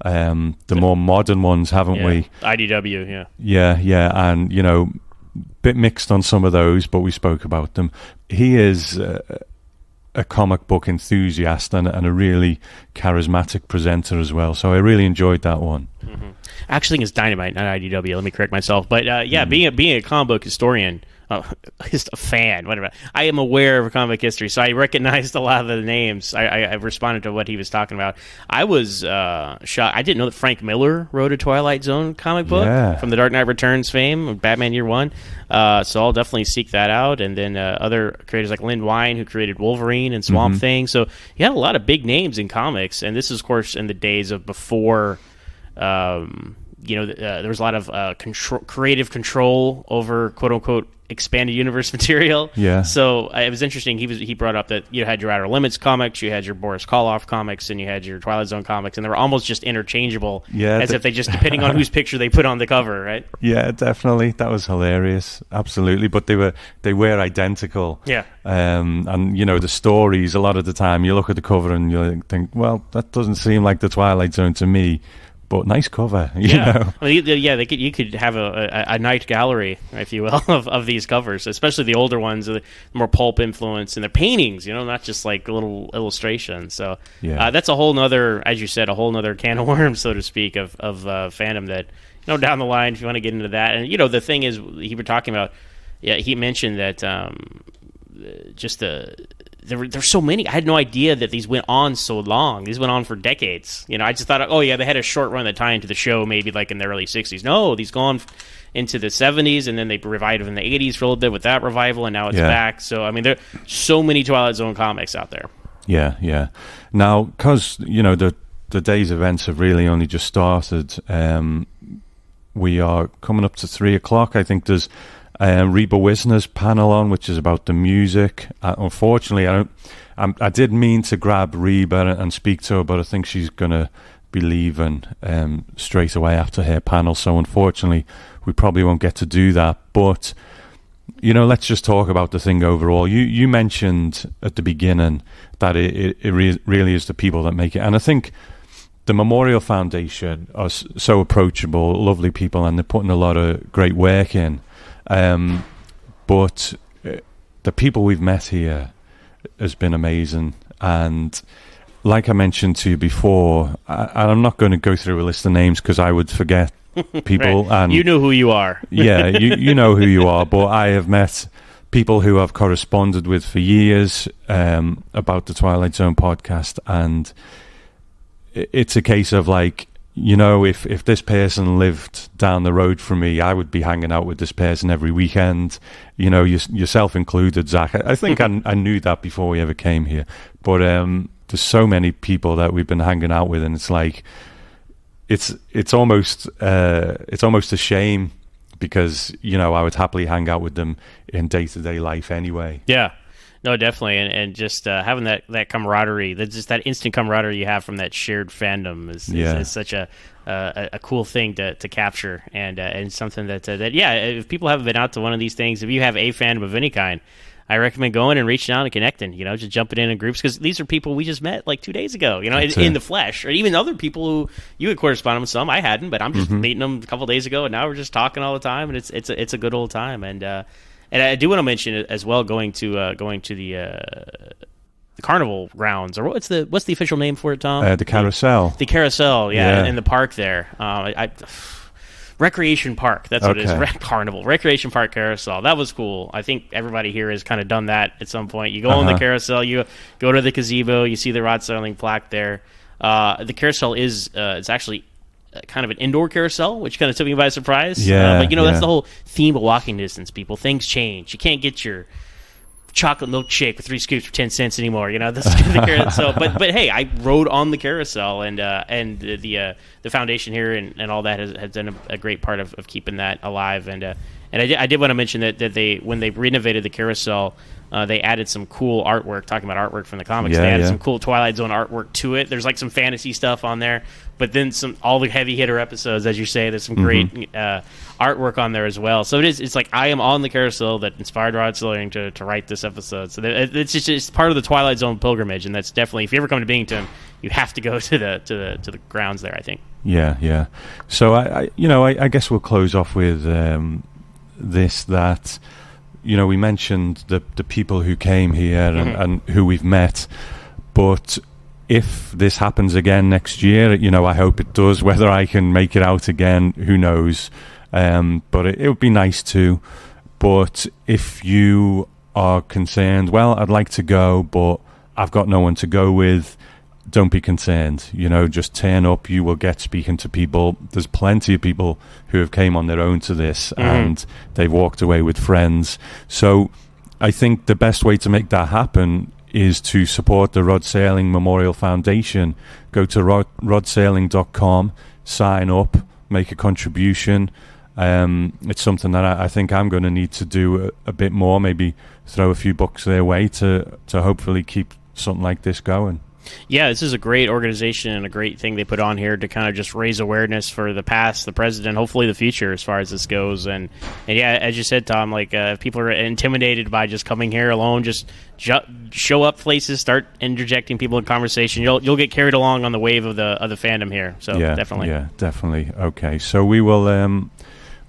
the more modern ones, haven't we? IDW, yeah, and bit mixed on some of those, but we spoke about them. He is a comic book enthusiast and a really charismatic presenter as well. So I really enjoyed that one. Mm-hmm. I actually think it's Dynamite, not IDW. Let me correct myself. But being a comic book historian, just a fan. Whatever. I am aware of comic history, so I recognized a lot of the names. I responded to what he was talking about. I was shocked. I didn't know that Frank Miller wrote a Twilight Zone comic book from the Dark Knight Returns fame, Batman Year One. So I'll definitely seek that out. And then other creators like Lynn Wein, who created Wolverine and Swamp Thing. So you had a lot of big names in comics, and this is, of course, in the days of before. There was a lot of creative control over quote unquote expanded universe material. Yeah. So it was interesting. He brought up that you had your Outer Limits comics, you had your Boris Karloff comics, and you had your Twilight Zone comics, and they were almost just interchangeable. Yeah. As if they just depending on whose picture they put on the cover, right? Yeah, definitely. That was hilarious. Absolutely. But they were identical. Yeah. And the stories, a lot of the time you look at the cover and you think, well, that doesn't seem like the Twilight Zone to me. But nice cover, you know. I mean, you could have a night gallery, if you will, of these covers, especially the older ones, the more pulp influence, and they're paintings, not just like little illustrations. So that's a whole nother, as you said, a whole nother can of worms, so to speak, of fandom that, down the line, if you want to get into that. And, the thing is, he was talking about, he mentioned that there's so many. I had no idea that these went on so long. These went on for decades. I just thought, they had a short run that tie into the show, maybe like in the early 60s. No, these go on into the 70s, and then they revived it in the 80s for a little bit with that revival, and now it's back. So, I mean, there are so many Twilight Zone comics out there. Yeah. Now, because, the day's events have really only just started, we are coming up to 3 o'clock. I think there's Reba Wisner's panel on, which is about the music. Unfortunately, I did mean to grab Reba and speak to her, but I think she's going to be leaving straight away after her panel. So unfortunately, we probably won't get to do that. But, let's just talk about the thing overall. You mentioned at the beginning that it really is the people that make it. And I think the Memorial Foundation are so approachable, lovely people, and they're putting a lot of great work in. But the people we've met here has been amazing, and like I mentioned to you before, I'm not going to go through a list of names because I would forget people. Right. And you know who you are. Yeah, you know who you are, but I have met people who I've corresponded with for years about the Twilight Zone podcast, and it's a case of like, if this person lived down the road from me, I would be hanging out with this person every weekend, yourself included, Zach. I think I knew that before we ever came here. But there's so many people that we've been hanging out with, and it's like, it's almost a shame because, I would happily hang out with them in day-to-day life anyway. Yeah. No, definitely, and just having that camaraderie, just that instant camaraderie you have from that shared fandom is such a cool thing to capture, and something that if people haven't been out to one of these things, if you have a fandom of any kind, I recommend going and reaching out and connecting. Just jumping in groups, because these are people we just met like 2 days ago. In the flesh, or even other people who you had corresponded with. Some I hadn't, but I'm just meeting them a couple days ago, and now we're just talking all the time, and it's a good old time. And And I do want to mention as well, going to the carnival grounds, or what's the official name for it, Tom? The carousel. The carousel, in the park there. Recreation Park, that's what it is. Carnival, Recreation Park Carousel. That was cool. I think everybody here has kind of done that at some point. You go on the carousel, you go to the gazebo, you see the Rod Serling plaque there. The carousel is it's actually kind of an indoor carousel, which kind of took me by surprise. But that's the whole theme of walking distance, people. Things change. You can't get your chocolate milkshake with 3 scoops for 10 cents anymore. That's the carousel. But hey, I rode on the carousel, and the foundation here and all that has done a great part of keeping that alive. And I did want to mention that they, when they renovated the carousel, they added some cool artwork. Talking about artwork from the comics, they added some cool Twilight Zone artwork to it. There's like some fantasy stuff on there, but then all the heavy hitter episodes, as you say. There's some great artwork on there as well. So it's like I am on the carousel that inspired Rod Serling to write this episode. So it's just part of the Twilight Zone pilgrimage, and that's definitely, if you ever come to Binghamton, you have to go to the grounds there, I think. Yeah. So I guess we'll close off with this, that we mentioned the people who came here and who we've met, but if this happens again next year, I hope it does. Whether I can make it out again, who knows? But it would be nice to. But if you are concerned, well, I'd like to go, but I've got no one to go with, don't be concerned. Just turn up. You will get speaking to people. There's plenty of people who have came on their own to this, and they've walked away with friends. So I think the best way to make that happen is to support the Rod Serling Memorial Foundation. Go to rodserling.com, sign up, make a contribution. It's something that I think I'm going to need to do a bit more, maybe throw a few bucks their way to hopefully keep something like this going. Yeah, this is a great organization and a great thing they put on here to kind of just raise awareness for the past, the present, and hopefully the future as far as this goes. And yeah, as you said, Tom, like if people are intimidated by just coming here alone, just show up places, start interjecting people in conversation. You'll get carried along on the wave of the fandom here. So definitely. Yeah, definitely. Okay, so we will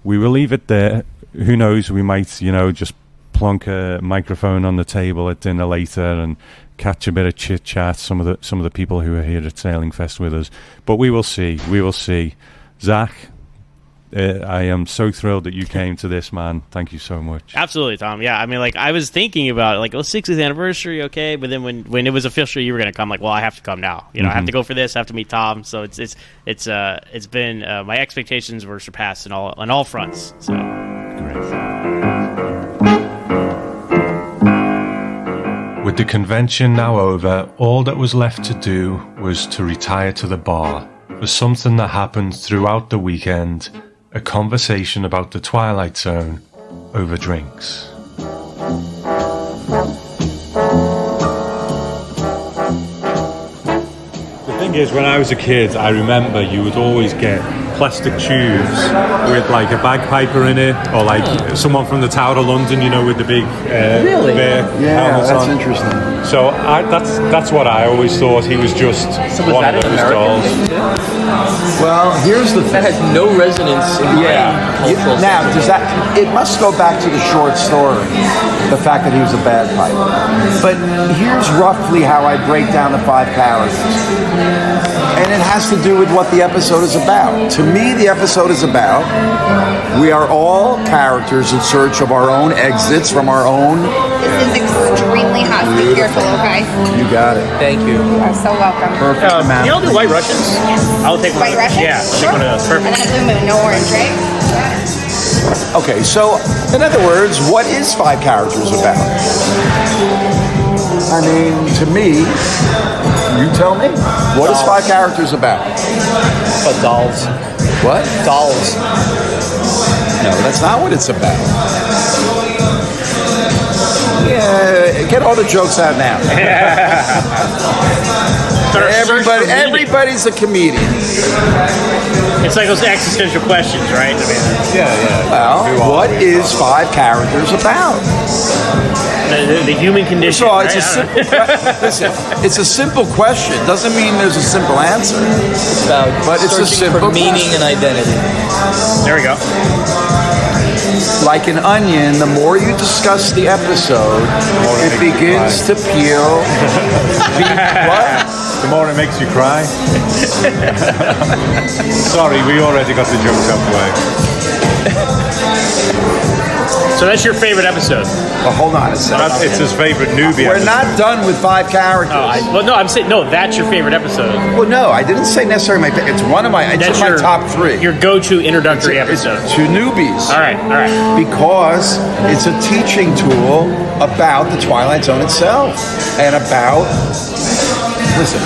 leave it there. Who knows? We might just plonk a microphone on the table at dinner later and catch a bit of chit chat. Some of the people who are here at SerlingFest with us, but we will see. Zach, I am so thrilled that you came to this, man. Thank you so much. Absolutely, Tom. Yeah, I mean, like I was thinking about it, like 60th anniversary, okay, but then when it was official, you were going to come. Like, well, I have to come now. I have to go for this. I have to meet Tom. So it's been my expectations were surpassed on all fronts. So great. With the convention now over, all that was left to do was to retire to the bar for something that happened throughout the weekend, a conversation about the Twilight Zone over drinks. The thing is, when I was a kid, I remember you would always get plastic tubes with like a bagpiper in it, or like someone from the Tower of London, with the big really? Helmets that's on. Interesting. So that's what I always thought. He was just one of those dolls. Well, here's the that has no resonance in now does that it must go back to the short story, the fact that he was a bagpiper. But here's roughly how I break down the 5 characters, and it has to do with what the episode is about. To me, the episode is about we are all characters in search of our own exits from our own. This is extremely hot. Be careful, okay? You got it. Thank you. You are so welcome. Perfect, man. Y'all do White Russians? Yes. I'll take one. White Russians? Yeah, I'll take one of those. Perfect. And then a Blue Moon, no orange, right? Yeah. Okay, so in other words, what is 5 characters about? I mean, to me, you tell me. What is 5 characters about? But dolls. What? Dolls. No, that's not what it's about. Yeah, get all the jokes out now. Everybody's a comedian. It's like those existential questions, right? I mean, yeah. Well, what is 5 characters about? The human condition. So right? it's a simple. Listen, it's a simple question. Doesn't mean there's a simple answer. It's about but it's a searching simple for meaning question. and identity. There we go. like an onion, the more you discuss the episode, it begins to peel. What? The more it makes you cry. Sorry, we already got the jokes out the way. So that's your favorite episode? Well, hold on a second. It's his favorite newbie We're episode. not done with 5 characters. I'm saying, no, that's your favorite episode. Well, no, I didn't say necessarily it's one of my, it's That's in my top 3. Your go-to introductory episode. To newbies. All right. Because it's a teaching tool about the Twilight Zone itself. And about, listen,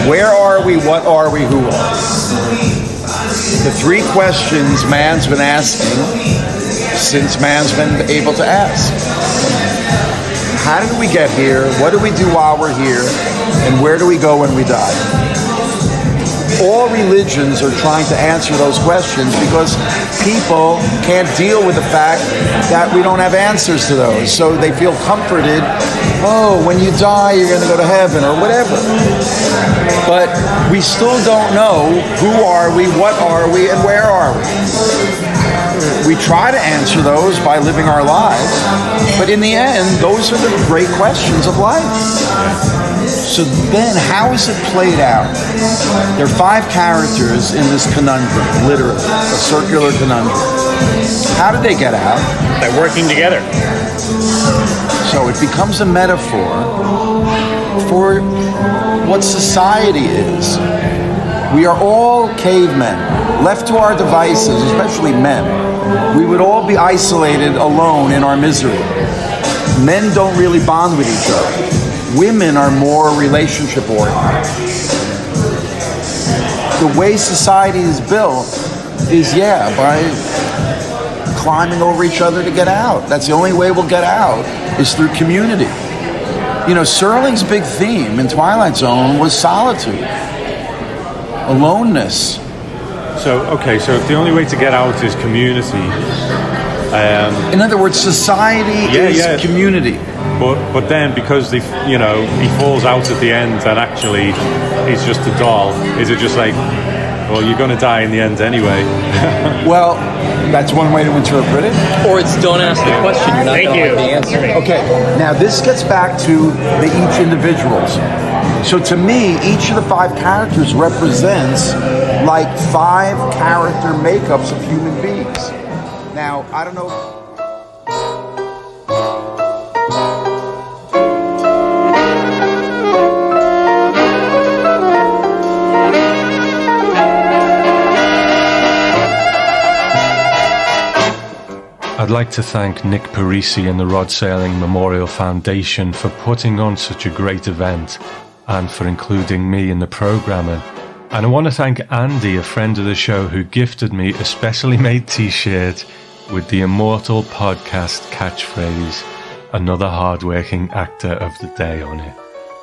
where are we, what are we, who are we? The 3 questions man's been asking since man's been able to ask. How did we get here? What do we do while we're here? And where do we go when we die? All religions are trying to answer those questions because people can't deal with the fact that we don't have answers to those. So they feel comforted, when you die, you're going to go to heaven or whatever. But we still don't know who are we, what are we, and where are we. We try to answer those by living our lives, but in the end, those are the great questions of life. So then, how is it played out? There are 5 characters in this conundrum, literally, a circular conundrum. How did they get out? By working together. So it becomes a metaphor for what society is. We are all cavemen, left to our devices, especially men. We would all be isolated, alone in our misery. Men don't really bond with each other. Women are more relationship oriented. The way society is built is, by climbing over each other to get out. That's the only way we'll get out, is through community. Serling's big theme in Twilight Zone was solitude, aloneness. So if the only way to get out is community. In other words, society is community. But then because he falls out at the end and actually he's just a doll, is it just like, well, you're going to die in the end anyway? Well, that's one way to interpret it. Or it's don't ask the question, you're not going to like the answer. Okay, now this gets back to each individuals. So to me, each of the 5 characters represents like 5 character makeups of human beings. Now, I don't know. I'd like to thank Nick Parisi and the Rod Serling Memorial Foundation for putting on such a great event and for including me in the programming. And I want to thank Andy, a friend of the show, who gifted me a specially made t-shirt with the immortal podcast catchphrase, "Another hardworking actor of the day" on it.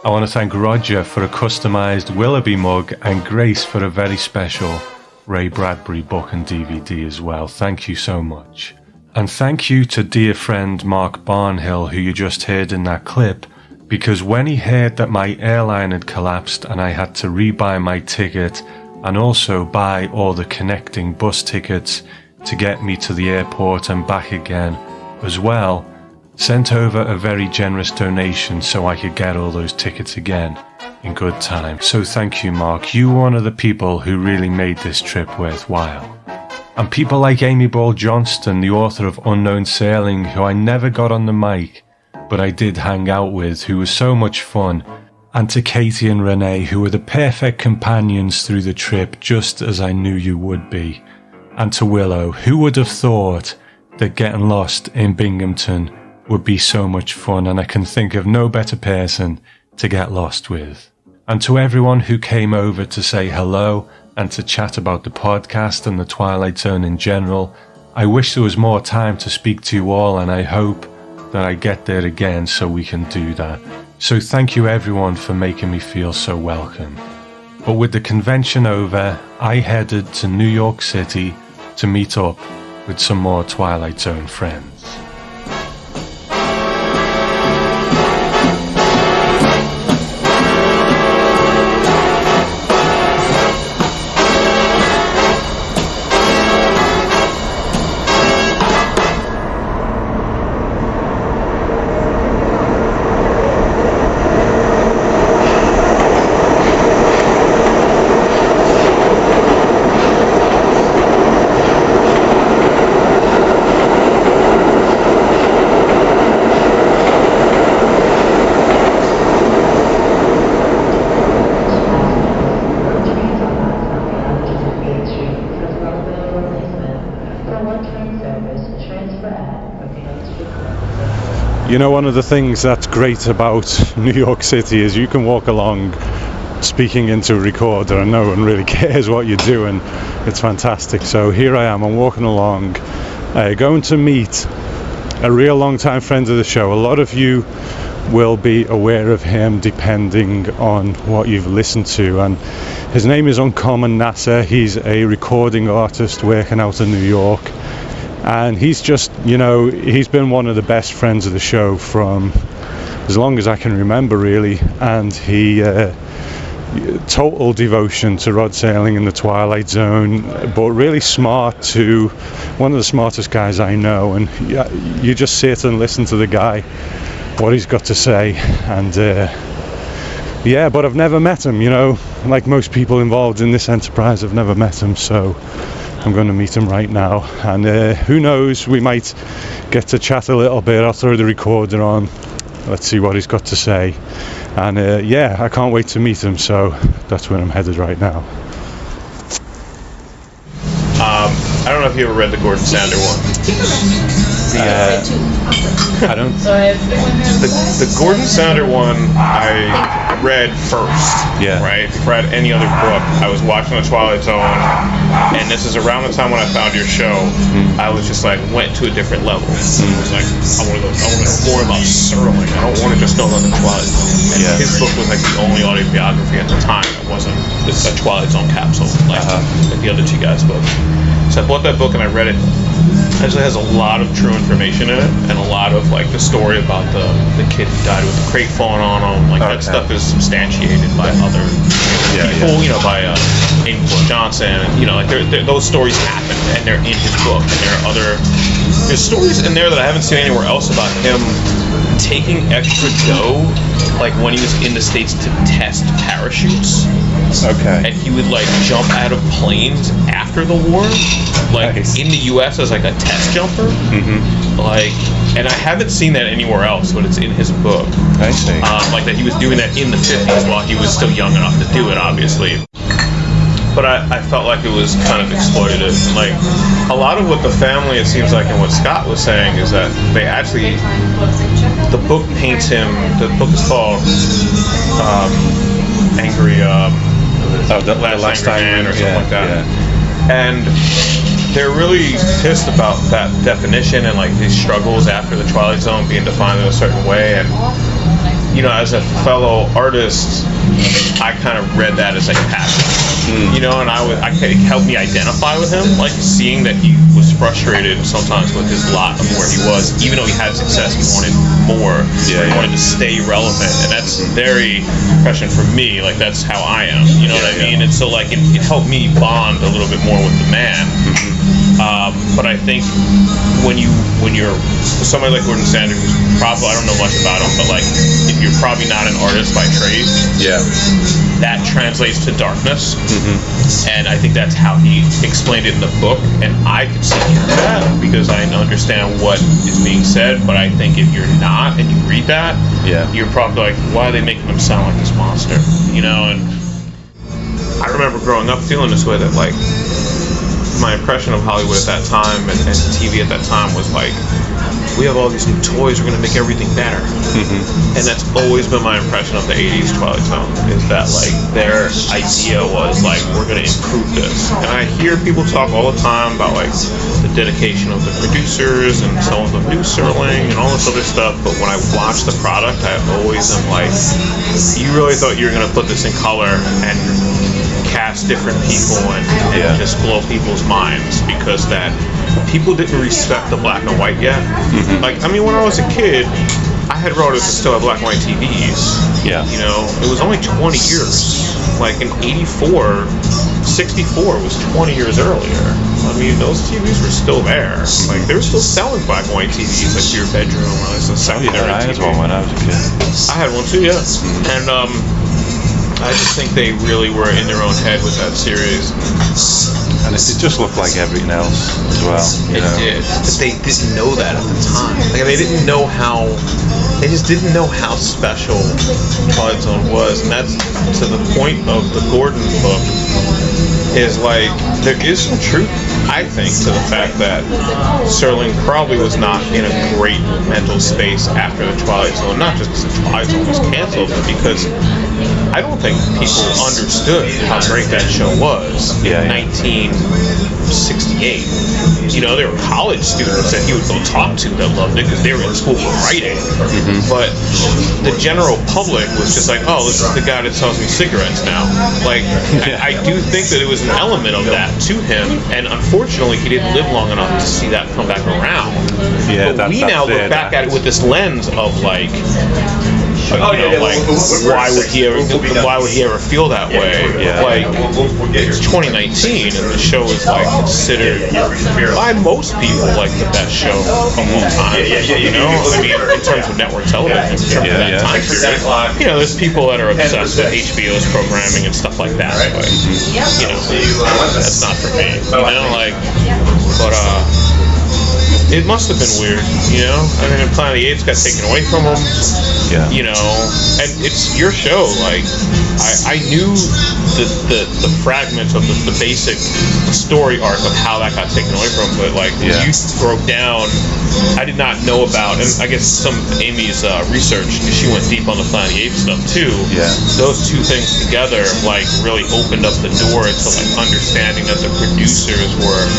I want to thank Roger for a customised Willoughby mug and Grace for a very special Ray Bradbury book and DVD as well. Thank you so much. And thank you to dear friend Mark Barnhill, who you just heard in that clip, because when he heard that my airline had collapsed and I had to rebuy my ticket and also buy all the connecting bus tickets to get me to the airport and back again as well, sent over a very generous donation so I could get all those tickets again in good time. So thank you, Mark. You were one of the people who really made this trip worthwhile. And people like Amy Ball Johnston, the author of Unknown Sailing, who I never got on the mic, but I did hang out with, who was so much fun. And to Katie and Renee, who were the perfect companions through the trip, just as I knew you would be. And to Willow, who would have thought that getting lost in Binghamton would be so much fun, and I can think of no better person to get lost with. And to everyone who came over to say hello and to chat about the podcast and the Twilight Zone in general, I wish there was more time to speak to you all, and I hope that I get there again so we can do that. So thank you everyone for making me feel so welcome. But with the convention over, I headed to New York City to meet up with some more Twilight Zone friends. you know, one of the things that's great about New York City is you can walk along speaking into a recorder and no one really cares what you're doing. It's fantastic. So here I am, I'm walking along, going to meet a real long-time friend of the show. A lot of you will be aware of him depending on what you've listened to, and his name is Uncommon NASA. He's a recording artist working out in New York, and he's just, you know, he's been one of the best friends of the show from as long as I can remember, really. And he total devotion to Rod Serling and the Twilight Zone, but really smart, to one of the smartest guys I know. And you just sit and listen to the guy, what he's got to say. And but I've never met him, you know, like most people involved in this enterprise. I've never met him, so I'm going to meet him right now. And who knows, we might get to chat a little bit. I'll throw the recorder on, let's see what he's got to say. And I can't wait to meet him, so that's where I'm headed right now. I don't know if you ever read the Gordon Sander one. I don't. The Gordon Sander one I read first. Yeah. Right? Before I had any other book. I was watching the Twilight Zone, and this is around the time when I found your show. I was just like, went to a different level. I was like, I want to know more about Serling. I don't want to just know about the Twilight Zone. And his book was like the only autobiography at the time. It wasn't a Twilight Zone capsule like the other two guys' books. So I bought that book and I read it. It actually has a lot of true information in it, and a lot of like the story about the kid who died with the crate falling on him. Like that stuff is substantiated by other people, you know, by Amy Johnson. You know, like those stories happen, and they're in his book. And there's stories in there that I haven't seen anywhere else about him taking extra dough, like when he was in the States to test parachutes. Okay. And he would like jump out of planes after the war, like in the U.S. as like a test jumper. Like, and I haven't seen that anywhere else, but it's in his book. I see. Like that he was doing that in the 50s while he was still young enough to do it, obviously. But I felt like it was kind of exploitative. Like a lot of what the family, it seems like, and what Scott was saying is that they actually, the book paints him. The book is called Angry. The Last Angry Man or something like that. Yeah. And they're really pissed about that definition and like these struggles after the Twilight Zone being defined in a certain way. And you know, as a fellow artist, I kind of read that as like passion. You know, and it helped me identify with him, like seeing that he was frustrated sometimes with his lot of where he was. Even though he had success, he wanted more. He wanted to stay relevant, and that's very prescient for me. Like that's how I am. You know what I mean? And so like it helped me bond a little bit more with the man. But I think when you're somebody like Gordon Sander, who's probably, I don't know much about him, but like if you're probably not an artist by trade, that translates to darkness. And I think that's how he explained it in the book, and I could see that because I understand what is being said. But I think if you're not and you read that, you're probably like, why are they making him sound like this monster? You know. And I remember growing up feeling this way, that like my impression of Hollywood at that time and TV at that time was like, we have all these new toys, we're going to make everything better. And that's always been my impression of the 80s Twilight Zone, is that like their idea was like, we're going to improve this. And I hear people talk all the time about like the dedication of the producers and some of them knew Serling and all this other stuff, but when I watch the product, I always am like, you really thought you were going to put this in color and cast different people and just blow people's minds, because that people didn't respect the black and white yet. Like, I mean, when I was a kid, I had relatives that still had black and white TVs. You know, it was only 20 years. Like in 64 was 20 years earlier. I mean, those TVs were still there. Like, they were still selling black and white TVs, like to your bedroom or like some secondary TV. I had one when I was a kid. I had one too, And I just think they really were in their own head with that series. And it just looked like everything else as well. It did. But they didn't know that at the time. Like, they didn't know how, they just didn't know how special Twilight Zone was. And that's to the point of the Gordon book. is like there is some truth, I think, to the fact that Serling probably was not in a great mental space after the Twilight Zone, not just because the Twilight Zone was canceled, but because I don't think people understood how great that show was in 1968. You know, there were college students that he would go talk to that loved it because they were in school for writing. But the general public was just like, oh, this is the guy that sells me cigarettes now. Like, I do think that it was an element of that to him, and unfortunately, he didn't live long enough to see that come back around. Yeah, but we now look back at it with this lens of like, why would he ever feel that way? Like, it's 2019, and the show is like considered by most people like the best show of all time. You know, I mean, in terms of network television, in terms of that time period. You know, there's people that are obsessed with HBO's programming and stuff like that. But you know, that's not for me. You know, like, but it must have been weird, you know? I mean, Planet of the Apes got taken away from him. You know, and it's your show. Like, I knew the fragments of the basic story arc of how that got taken away from him, but like when you broke down, I did not know about, and I guess some of Amy's research, because she went deep on the Planet of the Apes stuff too. Those two things together like really opened up the door to like understanding that the producers were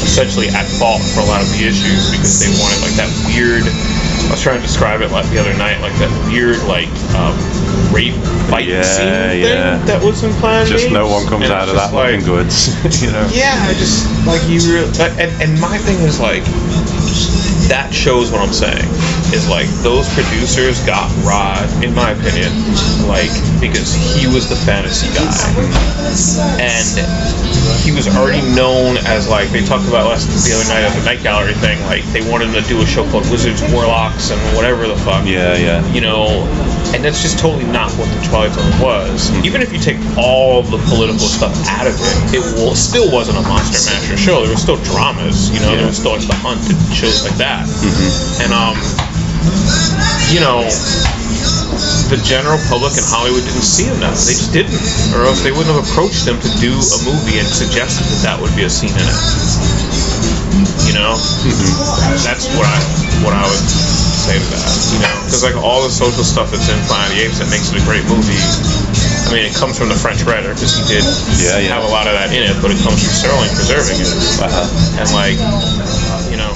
essentially at fault for a lot of the issues because they wanted like that weird, I was trying to describe it like the other night, like that weird like rape fight scene thing that was in Planet of the Apes. Just no one comes out of that looking good, you know? Yeah, just like you really, and my thing is like, that shows what I'm saying, is like those producers got Rod, in my opinion, like because he was the fantasy guy, and he was already known as like, they talked about the other night at the Night Gallery thing, like they wanted him to do a show called Wizards, Warlocks, and whatever the fuck. You know, and that's just totally not what the Twilight Zone was. Even if you take all the political stuff out of it, still wasn't a Monster Masher show. There were still dramas, you know, there was still like The Hunt and shows like that. And you know, the general public in Hollywood didn't see him that. They just didn't, or else they wouldn't have approached him to do a movie and suggested that would be a scene in it. You know, that's what I would say to that. You know, because like all the social stuff that's in Planet of the Apes that makes it a great movie. I mean, it comes from the French writer because he did have a lot of that in it, but it comes from Serling preserving it. And like, you know.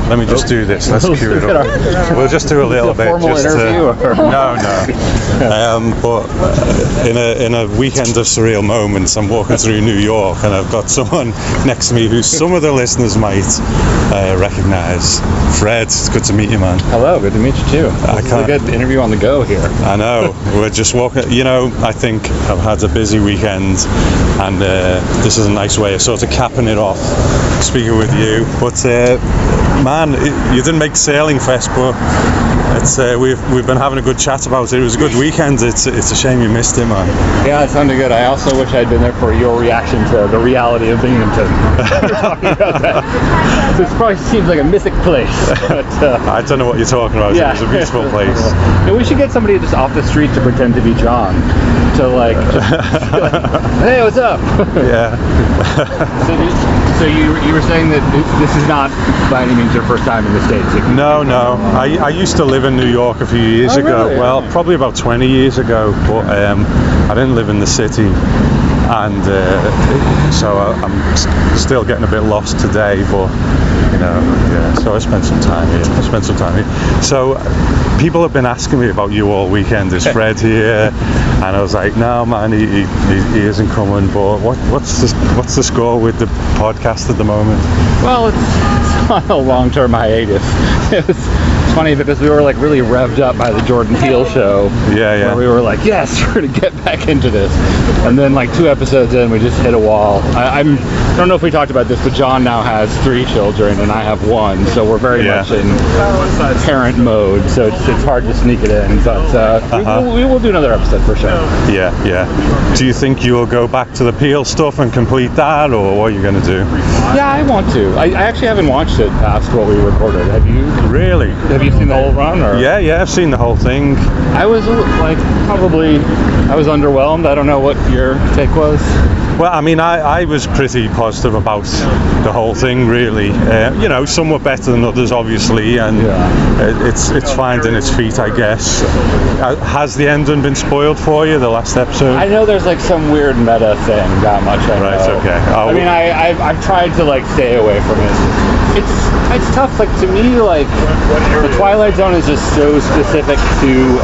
Let me just do this. Let's cue it up. We'll just do a little bit. Just no. But in a weekend of surreal moments, I'm walking through New York, and I've got someone next to me who some of the listeners might recognise. Fred, it's good to meet you, man. Hello, good to meet you too. It's a good interview on the go here. I know. We're just walking. You know, I think I've had a busy weekend, and this is a nice way of sort of capping it off, speaking with you. But man, you didn't make SerlingFest, but it's we've been having a good chat about it. It was a good weekend. It's a shame you missed it, man. Yeah, it sounded good. I also wish I'd been there for your reaction to the reality of Binghamton. We're talking about that. So it probably seems like a mythic place. But, I don't know what you're talking about. Yeah. It was a beautiful place. And we should get somebody just off the street to pretend to be John. To like, hey, what's up? Yeah. So you were saying that this is not by any means your first time in the States? No. I used to live in New York a few years ago. Really? Well, probably about 20 years ago, but I didn't live in the city, and so I'm still getting a bit lost today, but you know, so I spent some time here. So people have been asking me about you all weekend. Is Fred here? And I was like, no man, he isn't coming. But what's the score with the podcast at the moment? Well, it's on a long-term hiatus. funny because we were like really revved up by the Jordan Peele show. Yeah. Where we were like, yes, we're gonna get back into this. And then like 2 episodes in, we just hit a wall. I don't know if we talked about this, but John now has 3 children and I have 1, so we're very much in parent mode. So it's hard to sneak it in, but we will do another episode for sure. Yeah. Do you think you will go back to the Peele stuff and complete that, or what are you going to do? Yeah, I want to. I actually haven't watched it past what we recorded. Have you? Really? Have you seen the whole run? Or? Yeah, I've seen the whole thing. I was I was underwhelmed. I don't know what your take was. Well, I mean, I was pretty positive about the whole thing, really. Some were better than others, obviously, and it's finding its feet, I guess. Has the ending been spoiled for you, the last episode? I know there's like some weird meta thing, that much I know. Right, okay. I mean, I've tried to like stay away from it. It's tough, like to me, like the Twilight Zone is just so specific to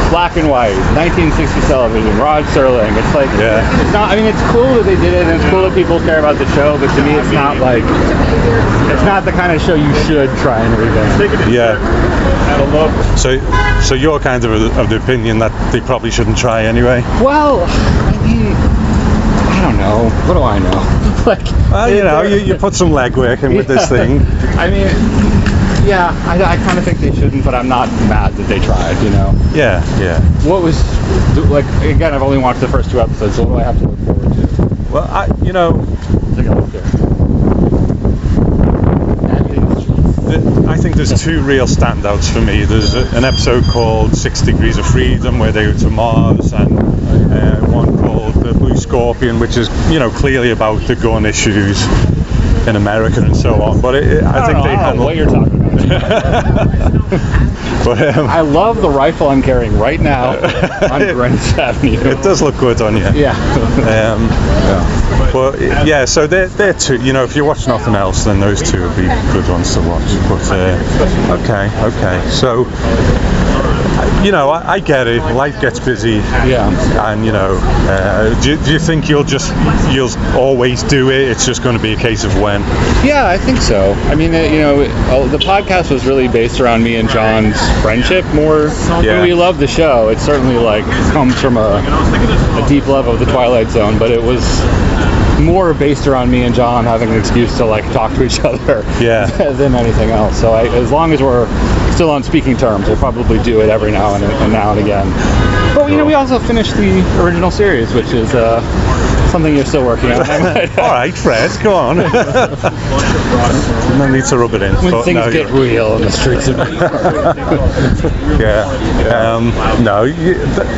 black and white, 1960s television, Rod Serling. It's like, it's not, I mean, it's cool that they did it, and it's cool that people care about the show, but to me it's not like, it's not the kind of show you should try and revamp. Yeah. So you're kind of the opinion that they probably shouldn't try anyway? Well, I mean, I don't know. What do I know? You put some legwork in with this thing. I mean, yeah, I kind of think they shouldn't, but I'm not mad that they tried, Yeah. What was, like, again, I've only watched the first 2 episodes, so what do I have to look forward to? Well, Take a look there. I think there's 2 real standouts for me. There's an episode called 6 Degrees of Freedom, where they go to Mars, and one called The Blue Scorpion, which is, clearly about the gun issues in America and so on. But I think they handle what you're talking about. But I love the rifle I'm carrying right now on Greenwich Avenue. It does look good on you. Yeah. But yeah, so they're 2. If you watch nothing else, then those 2 would be good ones to watch. But okay. So I get it. Life gets busy. Yeah. And do you think you'll always do it? It's just going to be a case of when? Yeah, I think so. I mean, the podcast was really based around me and John's friendship more. Yeah. When we love the show, it certainly comes from a deep love of the Twilight Zone, but it was more based around me and John having an excuse to talk to each other than anything else. So as long as we're still on speaking terms, we'll probably do it every now and again. But we also finished the original series, which is something you're still working on. All right, Fred, go on. No need to rub it in. When things get real in the streets of New York.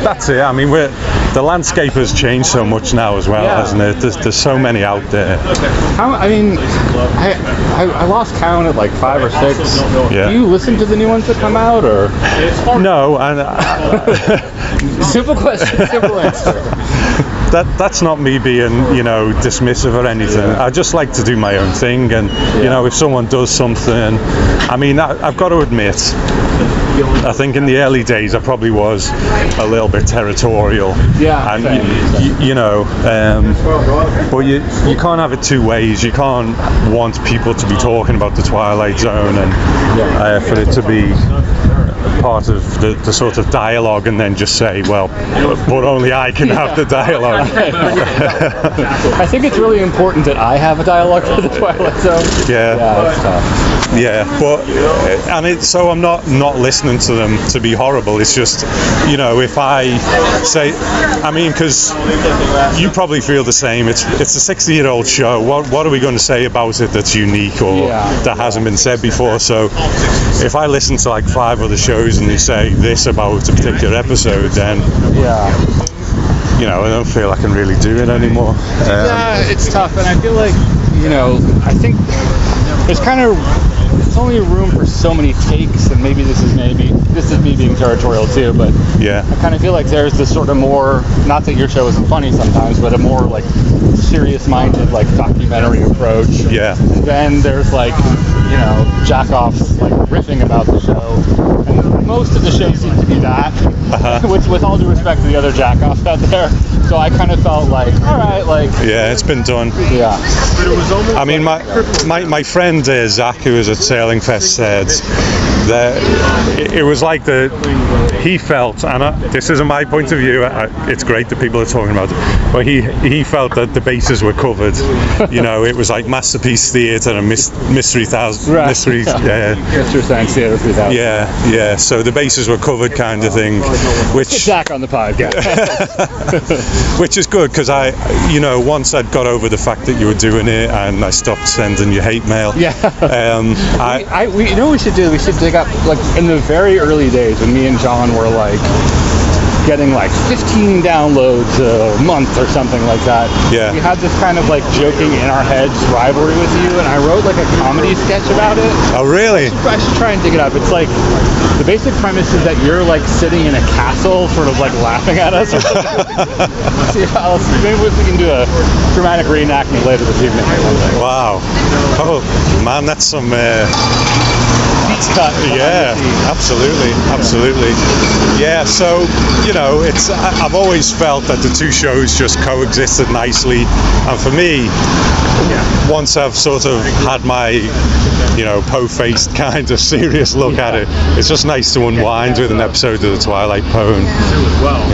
That's it. I mean, the landscape has changed so much now as well, hasn't it? There's so many out there. I lost count at 5 or 6. Yeah. Do you listen to the new ones that come out, or? No, and simple question, simple answer. That's not me being, dismissive or anything. I just like to do my own thing, and if someone does something, I mean, I've got to admit, I think in the early days I probably was a little bit territorial. Yeah. And but you can't have it 2 ways. You can't want people to be talking about the Twilight Zone and for it to be part of the sort of dialogue, and then just say, well, but only I can have the dialogue. I think it's really important that I have a dialogue for the Twilight Zone. Yeah, it's tough. Yeah, but so I'm not listening to them to be horrible. It's just, if I say, I mean, because you probably feel the same. It's a 60-year-old show. What are we going to say about it that's unique or that hasn't been said before? So if I listen to 5 other shows and they say this about a particular episode, then I don't feel I can really do it anymore. It's tough, and I feel like I think there's it's only room for so many takes, and maybe this is me being territorial too, but I kind of feel like there's this sort of more, not that your show isn't funny sometimes, but a more serious-minded documentary approach. Yeah. And then there's jack-offs riffing about the show, and most of the show seems to be that, which, with all due respect to the other jack-offs out there, so I kind of felt all right, yeah, it's been done. Yeah. I mean, my friend Zach, who is at SerlingFest, SerlingFest said that it was like he felt, and this isn't my point of view, it's great that people are talking about it, but he felt that the bases were covered. You know, it was like Masterpiece Theatre and Mystery Science Theatre 3000. Yeah, so the bases were covered kind of thing, which back on the podcast. which is good, because once I'd got over the fact that you were doing it and I stopped sending you hate mail. You know what we should do? We should dig up, like, in the very early days when me and John were like getting like 15 downloads a month or something like that. Yeah. We had this kind of like joking in our heads rivalry with you, and I wrote like a comedy sketch about it. Oh, really? I should try and dig it up. It's like, the basic premise is that you're like sitting in a castle, sort of like laughing at us. Maybe we can do a dramatic reenactment later this evening. Wow. Oh, man, that's some... Yeah, absolutely. Yeah, so I've always felt that the two shows just coexisted nicely, and for me, once I've sort of had my po-faced kind of serious look at it, it's just nice to unwind with an episode of the Twilight Zone.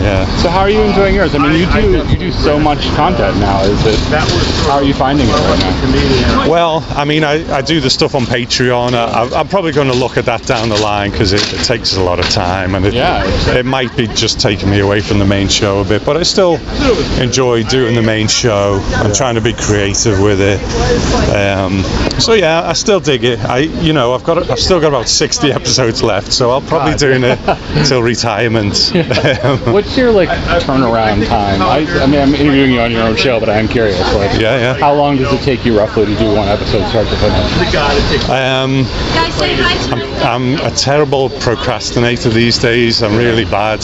Yeah. So how are you enjoying yours? I mean, you do so much content now. How are you finding it right now? Well, I mean, I do the stuff on Patreon. I'm probably going to look at that down the line, because it takes a lot of time, and it might be just taking me away from the main show a bit, but I still enjoy doing the main show. I'm trying to be creative with it. So yeah, I still dig it. I've still got about 60 episodes left, so I'll probably doing it till retirement. What's your turnaround time? I mean, I'm interviewing you on your own show, but I'm curious. How long does it take you roughly to do one episode start to finish? I'm a terrible procrastinator these days. I'm really bad.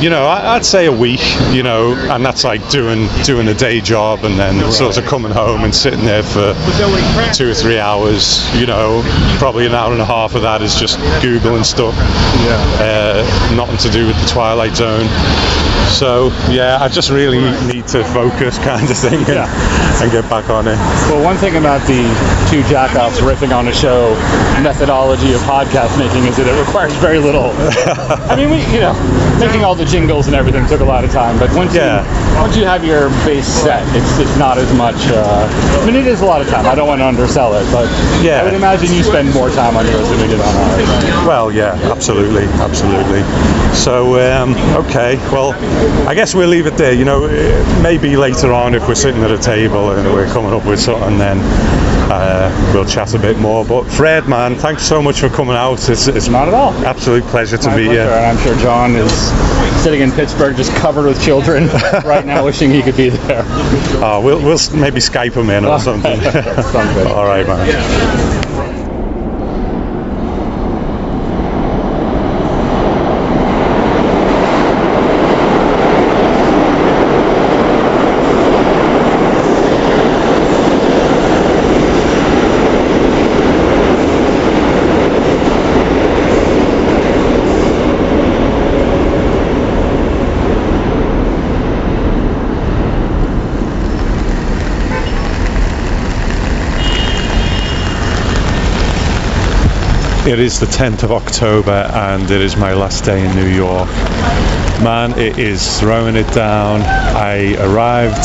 I'd say a week, and that's like doing a day job and then sort of coming home and sitting there for 2 or 3 hours. Probably an hour and a half of that is just Googling stuff. Nothing to do with the Twilight Zone. So yeah, I just really need to focus, kind of thing, and get back on it. Well, one thing about the two jackoffs riffing on a show methodology of podcast making is that it requires very little. I mean, making all the jingles and everything took a lot of time, but once you have your base set, it's not as much. I mean, it is a lot of time. I don't want to undersell it, but I would imagine you spend more time on yours than we did on ours. Well, yeah, absolutely. So, okay, well, I guess we'll leave it there. Maybe later on, if we're sitting at a table and we're coming up with something, then we'll chat a bit more. But Fred, man, thanks so much for coming out. It's not at all. Absolute pleasure to meet you. And I'm sure John is sitting in Pittsburgh, just covered with children right now, wishing he could be there. We'll maybe Skype him in or something. Sounds good. All right, man. It is the 10th of October and it is my last day in New York. Man, it is throwing it down. I arrived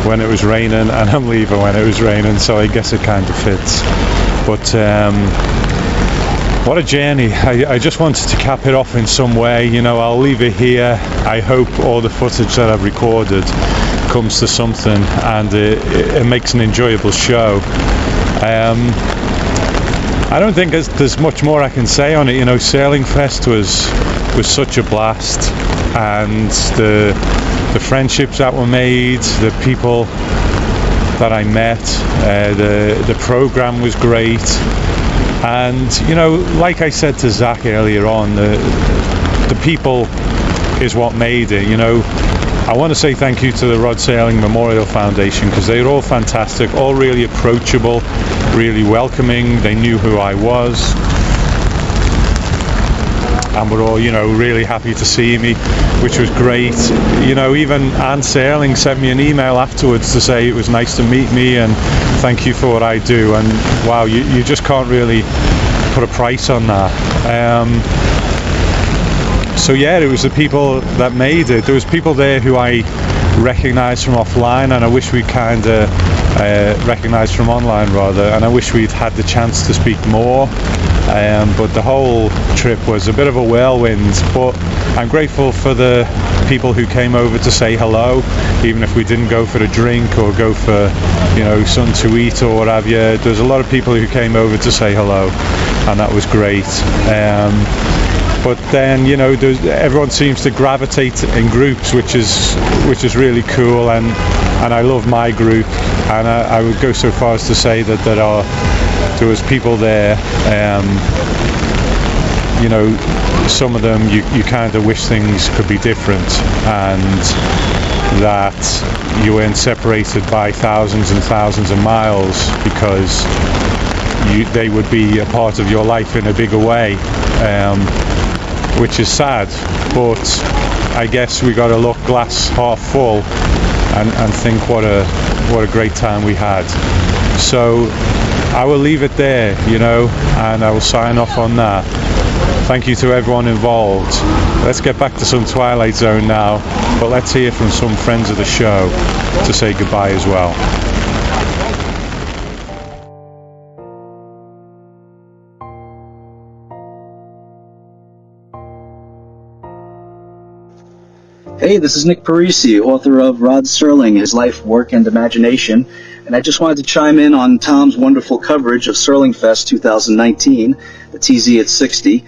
when it was raining and I'm leaving when it was raining, so I guess it kind of fits. But what a journey. I just wanted to cap it off in some way. I'll leave it here. I hope all the footage that I've recorded comes to something and it makes an enjoyable show. I don't think there's much more I can say on it. SerlingFest was such a blast, and the friendships that were made, the people that I met, the program was great, and like I said to Zach earlier on, the people is what made it. I want to say thank you to the Rod Serling Memorial Foundation, because they're all fantastic, all really approachable, really welcoming. They knew who I was. and were all, really happy to see me, which was great. Even Ann Serling sent me an email afterwards to say it was nice to meet me and thank you for what I do. And wow, you just can't really put a price on that. So yeah, it was the people that made it. There was people there who I recognised from offline, and I wish we kind of recognised from online rather, and I wish we'd had the chance to speak more. But the whole trip was a bit of a whirlwind, but I'm grateful for the people who came over to say hello, even if we didn't go for a drink or go for something to eat or what have you. There's a lot of people who came over to say hello, and that was great. But then everyone seems to gravitate in groups, which is really cool, and I love my group, and I would go so far as to say that there was people there, some of them you kind of wish things could be different, and that you weren't separated by thousands and thousands of miles, because they would be a part of your life in a bigger way, which is sad, but I guess we got to look glass half full and think what a great time we had. So I will leave it there, and I will sign off on that. Thank you to everyone involved. Let's get back to some Twilight Zone now, but let's hear from some friends of the show to say goodbye as well. Hey, this is Nick Parisi, author of Rod Serling, His Life, Work, and Imagination, and I just wanted to chime in on Tom's wonderful coverage of SerlingFest 2019, the TZ at 60.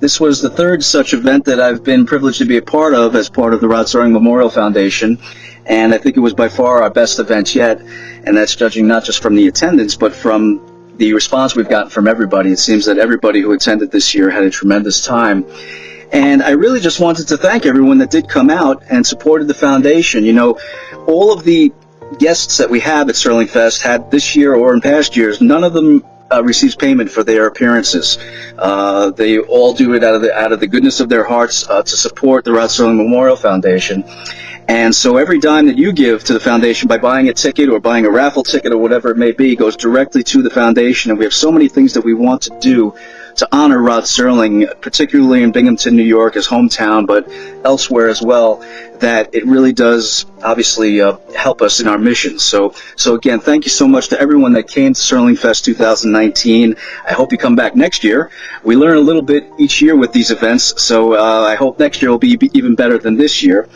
This was the third such event that I've been privileged to be a part of as part of the Rod Serling Memorial Foundation, and I think it was by far our best event yet, and that's judging not just from the attendance, but from the response we've gotten from everybody. It seems that everybody who attended this year had a tremendous time. And I really just wanted to thank everyone that did come out and supported the foundation. All of the guests that we have at SerlingFest had this year or in past years, none of them receives payment for their appearances. They all do it out of the goodness of their hearts to support the Rod Serling Memorial Foundation. And so every dime that you give to the foundation by buying a ticket or buying a raffle ticket or whatever it may be goes directly to the foundation. And we have so many things that we want to do to honor Rod Serling, particularly in Binghamton, New York, his hometown, but elsewhere as well, that it really does obviously help us in our mission. So again, thank you so much to everyone that came to SerlingFest 2019. I hope you come back next year. We learn a little bit each year with these events, so I hope next year will be even better than this year.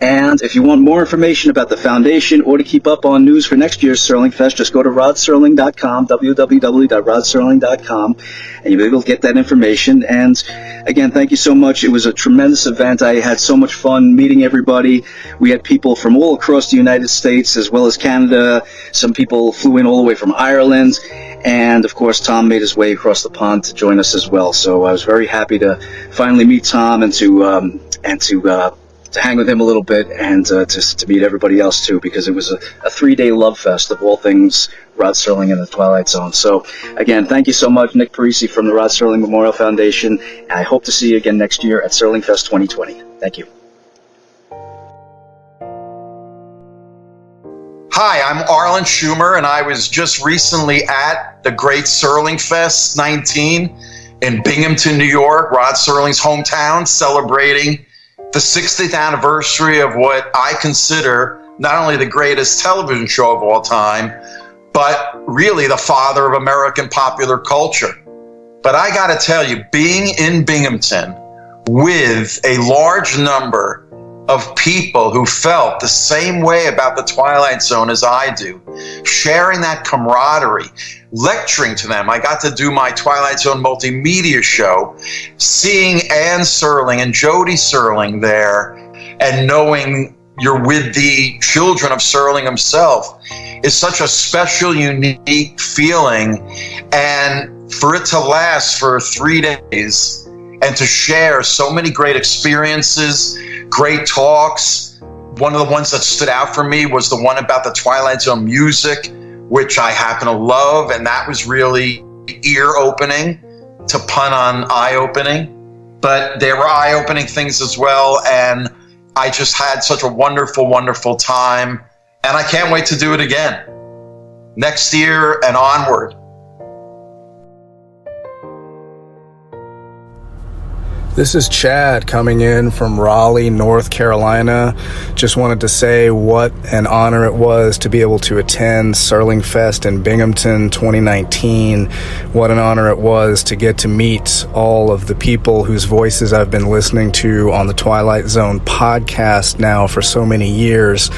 And if you want more information about the foundation or to keep up on news for next year's SerlingFest, just go to rodserling.com, www.rodserling.com, and you'll be able to get that information. And again, thank you so much. It was a tremendous event. I had so much fun meeting everybody. We had people from all across the United States as well as Canada. Some people flew in all the way from Ireland. And of course, Tom made his way across the pond to join us as well. So I was very happy to finally meet Tom and to hang with him a little bit and to meet everybody else too, because it was a 3-day love fest of all things Rod Serling and the Twilight Zone. So again, thank you so much, Nick Parisi from the Rod Serling Memorial Foundation, and I hope to see you again next year at SerlingFest 2020. Thank you. Hi, I'm Arlen Schumer, and I was just recently at the great SerlingFest 19 in Binghamton, New York, Rod Serling's hometown, celebrating the 60th anniversary of what I consider not only the greatest television show of all time, but really the father of American popular culture. But I got to tell you, being in Binghamton with a large number of people who felt the same way about the Twilight Zone as I do, sharing that camaraderie, lecturing to them. I got to do my Twilight Zone multimedia show, seeing Ann Serling and Jody Serling there, and knowing you're with the children of Serling himself is such a special, unique feeling. And for it to last for 3 days and to share so many great experiences, great talks. One of the ones that stood out for me was the one about the Twilight Zone music, which I happen to love, and that was really ear-opening, to pun on eye-opening. but they were eye-opening things as well. And I just had such a wonderful, wonderful time. And I can't wait to do it again next year and onward. This is Chad coming in from Raleigh, North Carolina. Just wanted to say what an honor it was to be able to attend SerlingFest in Binghamton 2019. What an honor it was to get to meet all of the people whose voices I've been listening to on the Twilight Zone podcast now for so many years.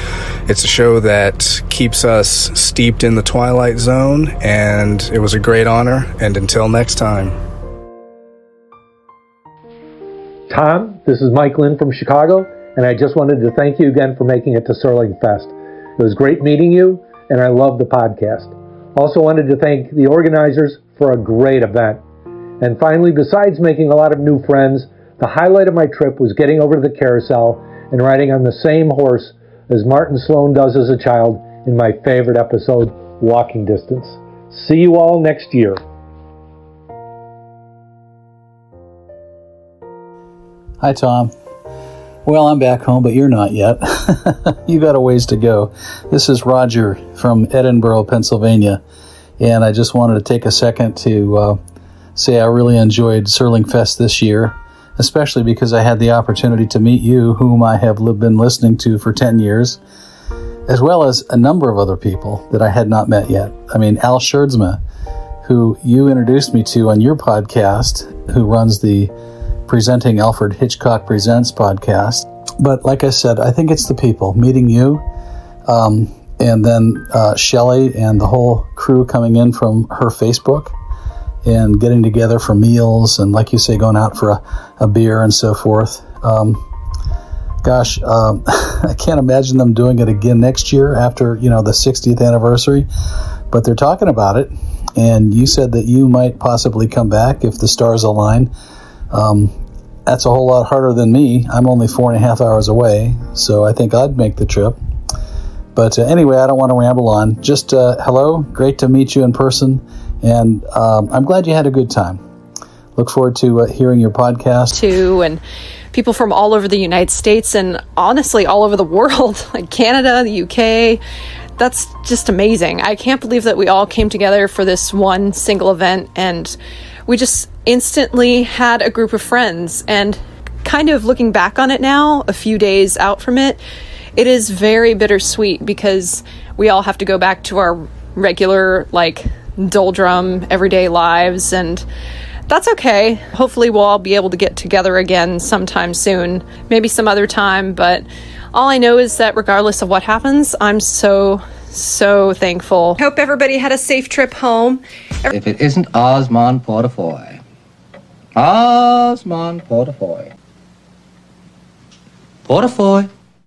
It's a show that keeps us steeped in the Twilight Zone, and it was a great honor. And until next time. Tom, this is Mike Lynn from Chicago, and I just wanted to thank you again for making it to SerlingFest. It was great meeting you, and I love the podcast. Also wanted to thank the organizers for a great event. And finally, besides making a lot of new friends, the highlight of my trip was getting over to the carousel and riding on the same horse as Martin Sloan does as a child in my favorite episode, Walking Distance. See you all next year. Hi, Tom. Well, I'm back home, but you're not yet. You got a ways to go. This is Roger from Edinburgh, Pennsylvania, and I just wanted to take a second to say I really enjoyed SerlingFest this year, especially because I had the opportunity to meet you, whom I have been listening to for 10 years, as well as a number of other people that I had not met yet. I mean, Al Scherdzma, who you introduced me to on your podcast, who runs the Presenting Alfred Hitchcock Presents podcast. But like I said, I think it's the people, meeting you, and then Shelley and the whole crew coming in from her Facebook and getting together for meals and, like you say, going out for a beer and so forth. I can't imagine them doing it again next year after, the 60th anniversary, but they're talking about it. And you said that you might possibly come back if the stars align. That's a whole lot harder than me. I'm only 4.5 hours away, so I think I'd make the trip. But anyway, I don't want to ramble on. Just hello, great to meet you in person, and I'm glad you had a good time. Look forward to hearing your podcast. Too, and people from all over the United States and honestly all over the world, like Canada, the UK. That's just amazing. I can't believe that we all came together for this one single event, and we just instantly had a group of friends. And kind of looking back on it now, a few days out from it, it is very bittersweet because we all have to go back to our regular, doldrum, everyday lives, and that's okay. Hopefully we'll all be able to get together again sometime soon, maybe some other time, but all I know is that regardless of what happens, I'm so thankful. Hope everybody had a safe trip home. If it isn't Osmond Portafoy. Osmond Portafoy. Portafoy.